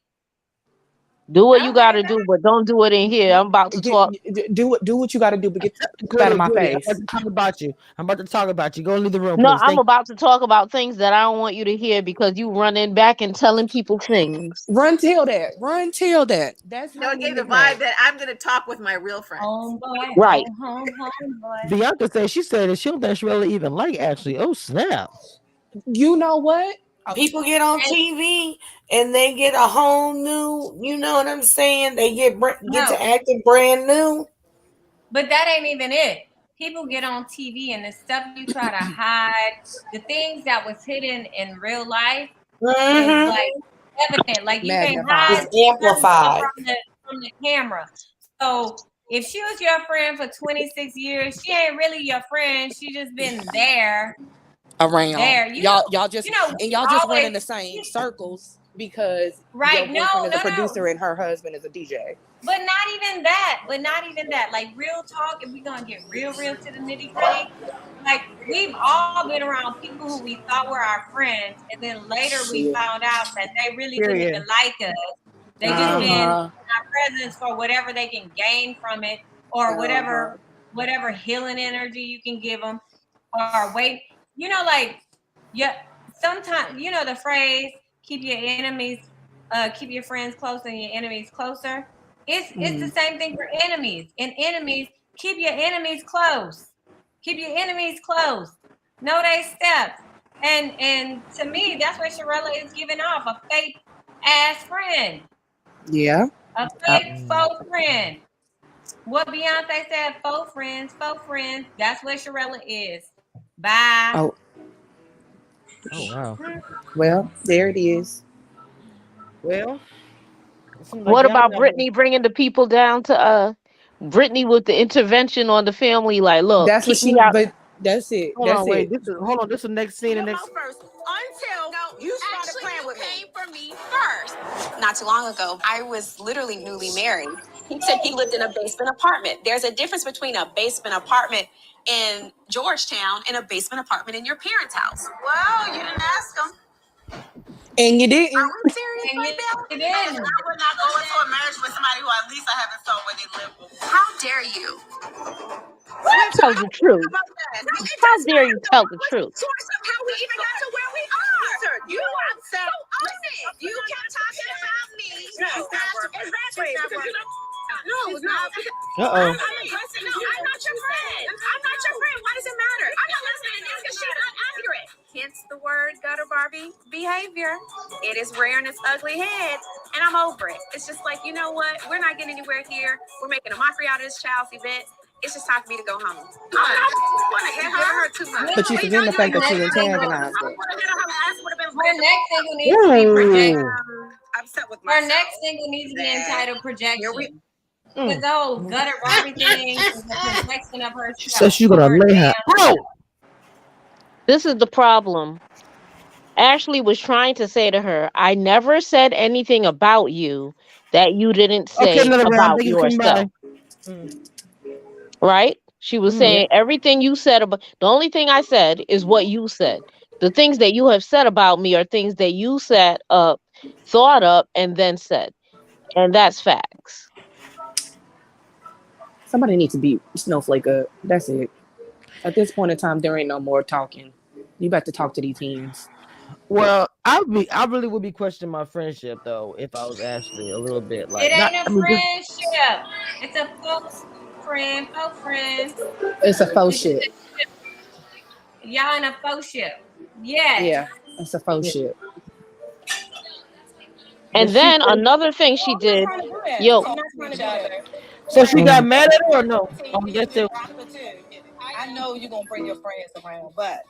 Do what you got to do, but don't do it in here. I'm about to talk. Do what you got to do, but get out of my face. I'm about to talk about you. I'm about to talk about you. Go leave the room, No, please. I'm about to talk about things that I don't want you to hear because you running back and telling people things. Run tell that. That's No, it gave the vibe that I'm gonna talk with my real friends. Homeboy, Right. homeboy. Bianca said she said that she don't think she really even like Ashley. Oh snap! You know what? People get on TV and they get a whole new, you know what I'm saying? They get to acting brand new. But that ain't even it. People get on TV and the stuff you try to hide, the things that was hidden in real life is like evident. Like you can't hide amplified from the camera. So if she was your friend for 26 years, she ain't really your friend. She just been there. Around there. Y'all just run in the same circles because your boyfriend is a producer and her husband is a DJ. But not even that. Like real talk, if we're gonna get real to the nitty-gritty, like we've all been around people who we thought were our friends, and then later we found out that they really didn't even like us. They just been in our presence for whatever they can gain from it, or whatever healing energy you can give them, or wait. You know, like, sometimes, you know the phrase, keep your friends close and your enemies closer. It's the same thing for enemies. And enemies, keep your enemies close. Keep your enemies close. Know they steps. And to me, that's what Sharella is giving off, a fake ass friend. Yeah. A fake faux friend. What Beyonce said, faux friends. That's what Sharella is. Bye. Oh wow. Well, there it is. Well, what about Brittany bringing the people down to Brittany with the intervention on the family? Like, look, that's what she. But that's it. Hold on, wait. This is the next scene. The next. First, until you started playing with me. Came for me first. Not too long ago, I was literally newly married. He said he lived in a basement apartment. There's a difference between a basement apartment in Georgetown and a basement apartment in your parents' house. Well, you didn't ask him. And you didn't. Are we serious right now? You didn't. I would not go into a marriage with somebody who at least I haven't saw where they live before. How dare you? Tell the truth. How dare you tell the truth? Source of how we even got to where we are. Sir, you are so honest. You kept talking about me. No, it's not. Uh-oh. I'm not your friend. Why does it matter? I'm not listening to this because she's not accurate. Hence the word gutter Barbie behavior. It is rearing its ugly head, and I'm over it. It's just like, you know what? We're not getting anywhere here. We're making a mockery out of this child's event. It's just time for me to go home. I don't want to hit her too much. But you forgetting the fact that you antagonized it. Her next single needs to be projection. Upset with Her next single needs to be entitled Projection. With the whole gutter Barbie thing, the projection of her. So she's gonna lay her out. This is the problem. Ashley was trying to say to her, I never said anything about you that you didn't say about yourself. Right? She was saying everything you said about, the only thing I said is what you said. The things that you have said about me are things that you set up, thought up, and then said. And that's facts. Somebody needs to beat Snowflake up. That's it. At this point in time, there ain't no more talking. You about to talk to these teens. Well, I really would be questioning my friendship though if I was Ashley a little bit. Like, it ain't a friendship. It's a faux friend. It's a faux shit. Y'all in a faux ship. Yeah, it's a faux shit. And then another thing she did, so she got mad at her or no? I know you're gonna bring your friends around, but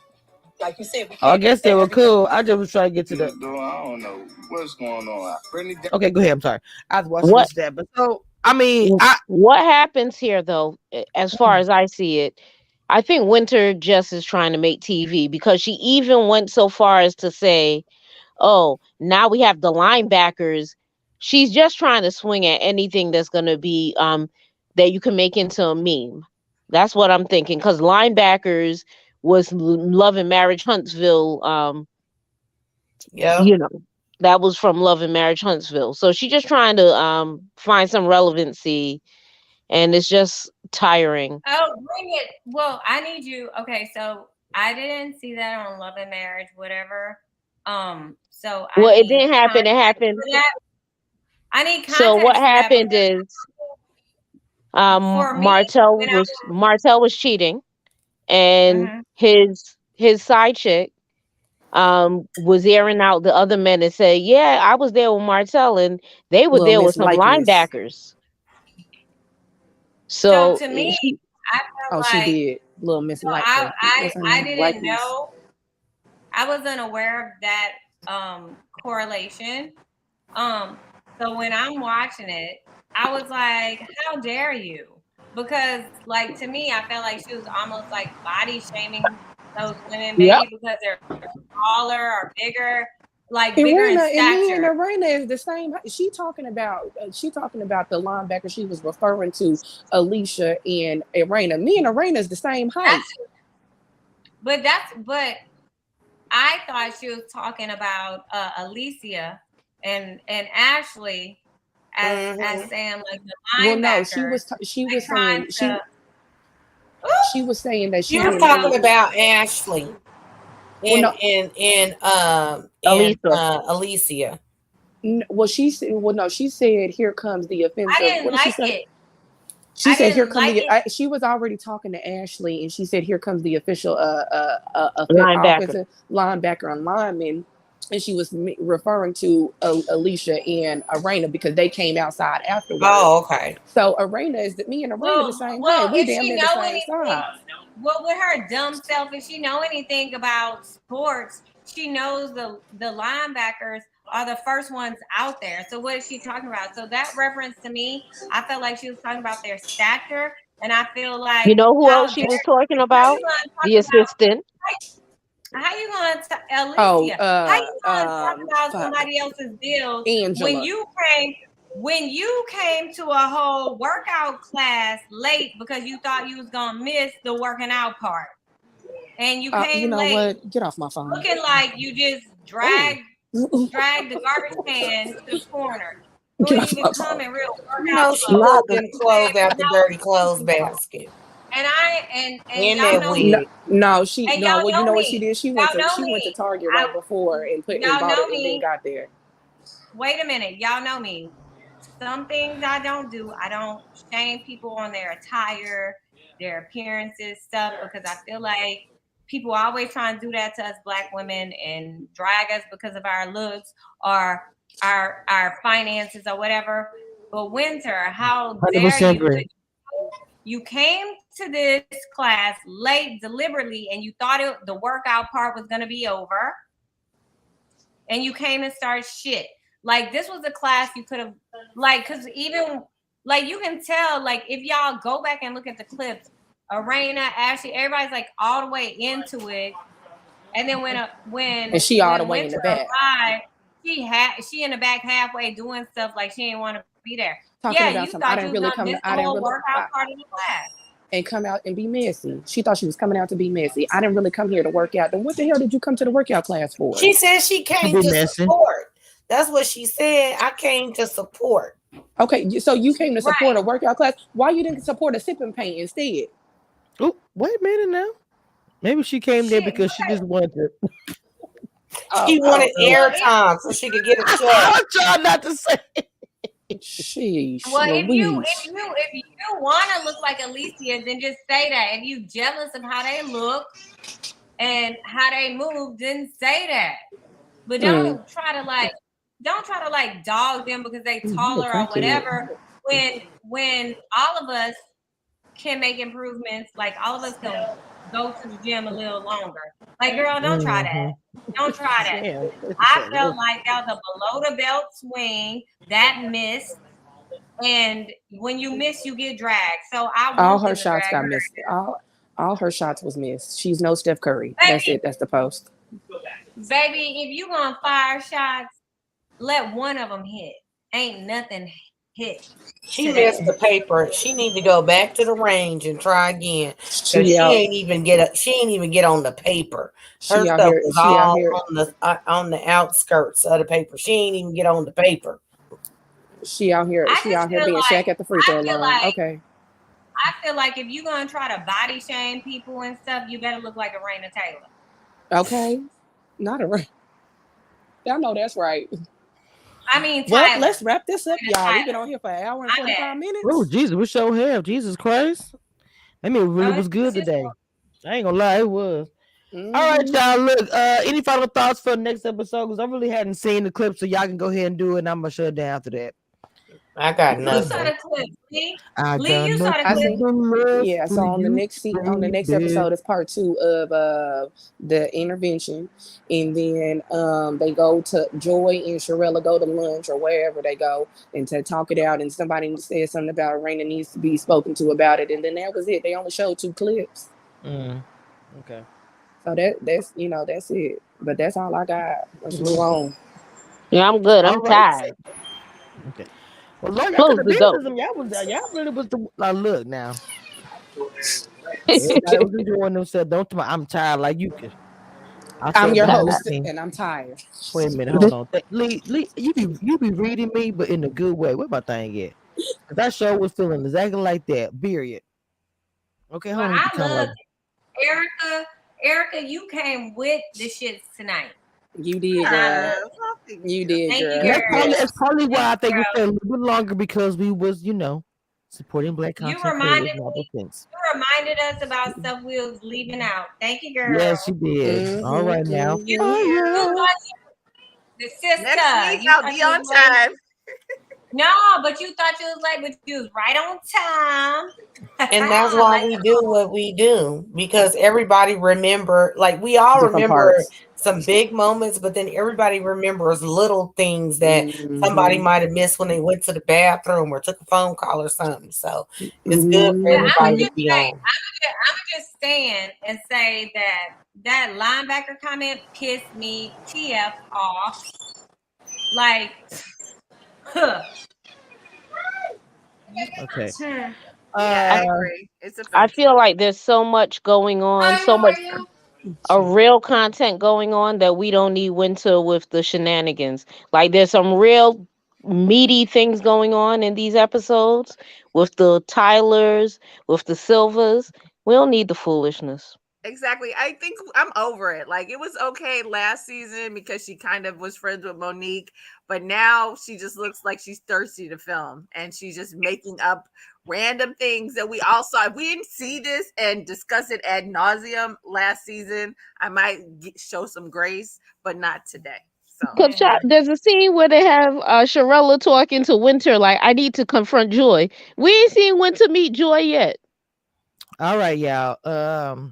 like you said, I guess they were cool. I just was trying to get to the. I don't know what's going on. Okay, go ahead. I'm sorry. I was watching that, but so I mean, what happens here though, as far as I see it, I think Winter just is trying to make TV because she even went so far as to say, "Oh, now we have the linebackers." She's just trying to swing at anything that's going to be that you can make into a meme. That's what I'm thinking. Because Linebackers was Love and Marriage Huntsville. Yeah. You know, that was from Love and Marriage Huntsville. So she's just trying to find some relevancy, and it's just tiring. Oh, bring it. Well, I need you. Okay, so I didn't see that on Love and Marriage, whatever. So I Well, it need didn't happen. It context happened. for that. I need So what context for that happened because is for me, Martell when was cheating, and Mhm. his side chick was airing out the other men and said, yeah, I was there with Martell, and they were Little there with Miss some Likeness. linebackers. So So to me, I Oh, felt she like did. Little Miss so I What's her I name? didn't Likeness. know. I wasn't aware of that correlation. So when I'm watching it, I was like, how dare you? Because like to me, I felt like she was almost like body shaming those women, Yep. maybe because they're taller or bigger, like And bigger in Raina, and me and stature. Raina is the same. She talking about the linebacker. She was referring to Alicia and Raina. Me and Raina is the same height. But I thought she was talking about Alicia and Ashley as saying like the linebacker. Well, no, she was saying she was saying that she You're didn't talking need. about Ashley and Alicia. Well, she said. Well, no, she said, "Here comes the I offensive." didn't What did she like say? it. She said, "Here didn't comes like the." She was already talking to Ashley, and she said, "Here comes the official Linebacker. offensive linebacker and lineman." And she was referring to Alicia and Arena because they came outside afterwards. Oh, okay. So Arena is me and Arena the same height. We if damn she near know the same anything, size. well, with her dumb self, if she know anything about sports, she knows the linebackers are the first ones out there. So what is she talking about? So that reference to me, I felt like she was talking about their stature, and I feel like You know who else she was talking about? The assistant. How you gonna Alicia? Oh, how you gonna talk about somebody else's bills Angela. when you came to a whole workout class late because you thought you was gonna miss the working out part, and you came you know late. what? Get off my phone. Looking like you just dragged the garbage can to the corner. You Get didn't off even my come phone. in real You workout know she clothes. pulled them clothes out the dirty clothes basket. And And y'all that know wig. me. No, Well, you know what she did? She went to me. Target right before and Y'all bought know it and then me. got there. Wait a minute, y'all know me. Some things I don't do. I don't shame people on their attire, their appearances, stuff, because I feel like people always try and do that to us Black women and drag us because of our looks or our finances or whatever. But Winter, how dare 100% you? agree. You came to this class late deliberately and you thought the workout part was going to be over. And you came and started shit. Like, this was a class you could have, like, because even, like, you can tell, like, if y'all go back and look at the clips, Arena, Ashley, everybody's, like, all the way into it. And then when she all the way Winter in the back. arrived, she in the back halfway doing stuff like she didn't want to be there. Talking about something. I didn't really come. I didn't really workout part of the class. And come out and be messy. She thought she was coming out to be messy. I didn't really come here to work out. Then what the hell did you come to the workout class for? She said she came to support. That's what she said. I came to support. Okay, so you came to support a workout class. Why you didn't support a sipping paint instead? Oh, wait a minute now. Maybe she came there because she just wanted to. She wanted airtime so she could get a check. I was trying not to say. Sheesh. Well, if you want to look like Alicia, then just say that. If you jealous of how they look and how they move, then say that. But don't try to like dog them because they taller or whatever. When all of us can make improvements, like all of us can go to the gym a little longer. Like, girl, don't try that. Don't try that. I felt like that was a below the belt swing that missed. And when you miss, you get dragged. So all her shots got missed. All her shots was missed. She's no Steph Curry. Baby, that's it. That's the post. Baby, if you gonna fire shots, let one of them hit. Ain't nothing hit. She missed the paper. She need to go back to the range and try again. Cause she ain't even get on the paper. Her stuff was all on the outskirts of the paper. She ain't even get on the paper. She out here being Shaq at the free throw line. Okay. I feel like if you're gonna try to body shame people and stuff, you better look like a Raina Taylor. Okay. Not a Raina. Y'all know that's right. I mean, well, Tyler. Let's wrap this up, y'all. We've been on here for an hour and 45 minutes. Oh, Jesus, we sure have. Jesus Christ. I mean, it really was good today. I ain't gonna lie, it was. Mm-hmm. All right, y'all. Look, any final thoughts for the next episode? Because I really hadn't seen the clip, so y'all can go ahead and do it, and I'm gonna shut it down after that. I got nothing. You saw the clip, Lee. You saw the clip. Yeah, so on the next episode is part 2 of the intervention, and then they go to Joy and Sharella go to lunch or wherever they go and to talk it out, and somebody said something about Raina needs to be spoken to about it, and then that was it. They only showed 2 clips. Okay. So that's that's it. But that's all I got. Let's move on. Yeah, I'm good. I'm tired. Okay. Well, Lord, y'all really was the look now. Everybody was enjoying themselves. I'm tired like you could. I'm your host, and I'm tired. Wait a minute, hold on. Lee, you be reading me, but in a good way. Where my thing at? Because that show was feeling exactly like that. Period. Okay, hold on. I love Erica, you came with the shits tonight. You did, girl. You did, girl. That's probably why I think we stayed a little bit longer, because we was, supporting Black content. You reminded us about stuff we was leaving out. Thank you, girl. Yes, you did. Mm-hmm. All right, now. The sister. Next week I'll be on time. No, but you thought you was late, but you was right on time. And that's why we do what we do, because everybody remember, like we all remember some big moments, but then everybody remembers little things that somebody might have missed when they went to the bathroom or took a phone call or something. So it's good for everybody to be on. I'm just saying and say that linebacker comment pissed me TF off. Like, okay. I agree. I feel like there's so much going on, so much real content going on that we don't need Winter with the shenanigans. Like there's some real meaty things going on in these episodes with the Tylers, with the Silvers. We don't need the foolishness. Exactly. I think I'm over it. Like it was okay last season because she kind of was friends with Monique, but now she just looks like she's thirsty to film, and she's just making up random things that we all saw. If we didn't see this and discuss it ad nauseum last season, I might show some grace, but not today. Because there's a scene where they have Sharella talking to Winter like, I need to confront Joy. We ain't seen Winter meet Joy yet. All right, y'all.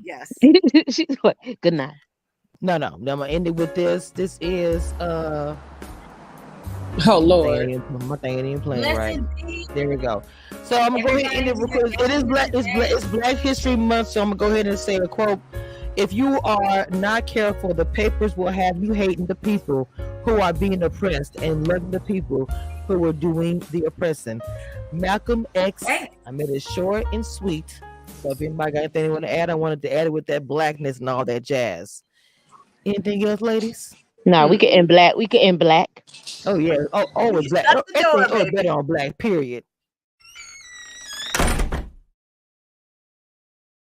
Yes. She's like, good night. No. I'm gonna end it with this. This is oh Lord. My thing ain't even playing right. There we go. So I'm gonna go ahead and end it because it is it's Black History Month. So I'm gonna go ahead and say a quote. If you are not careful, the papers will have you hating the people who are being oppressed and loving the people who are doing the oppressing. Malcolm X. I made it short and sweet. So if anybody got anything they want to add, I wanted to add it with that blackness and all that jazz. Anything else, ladies? No, we can end black. We can end black. Oh yeah. Oh, it's black. Everything better on black. Period.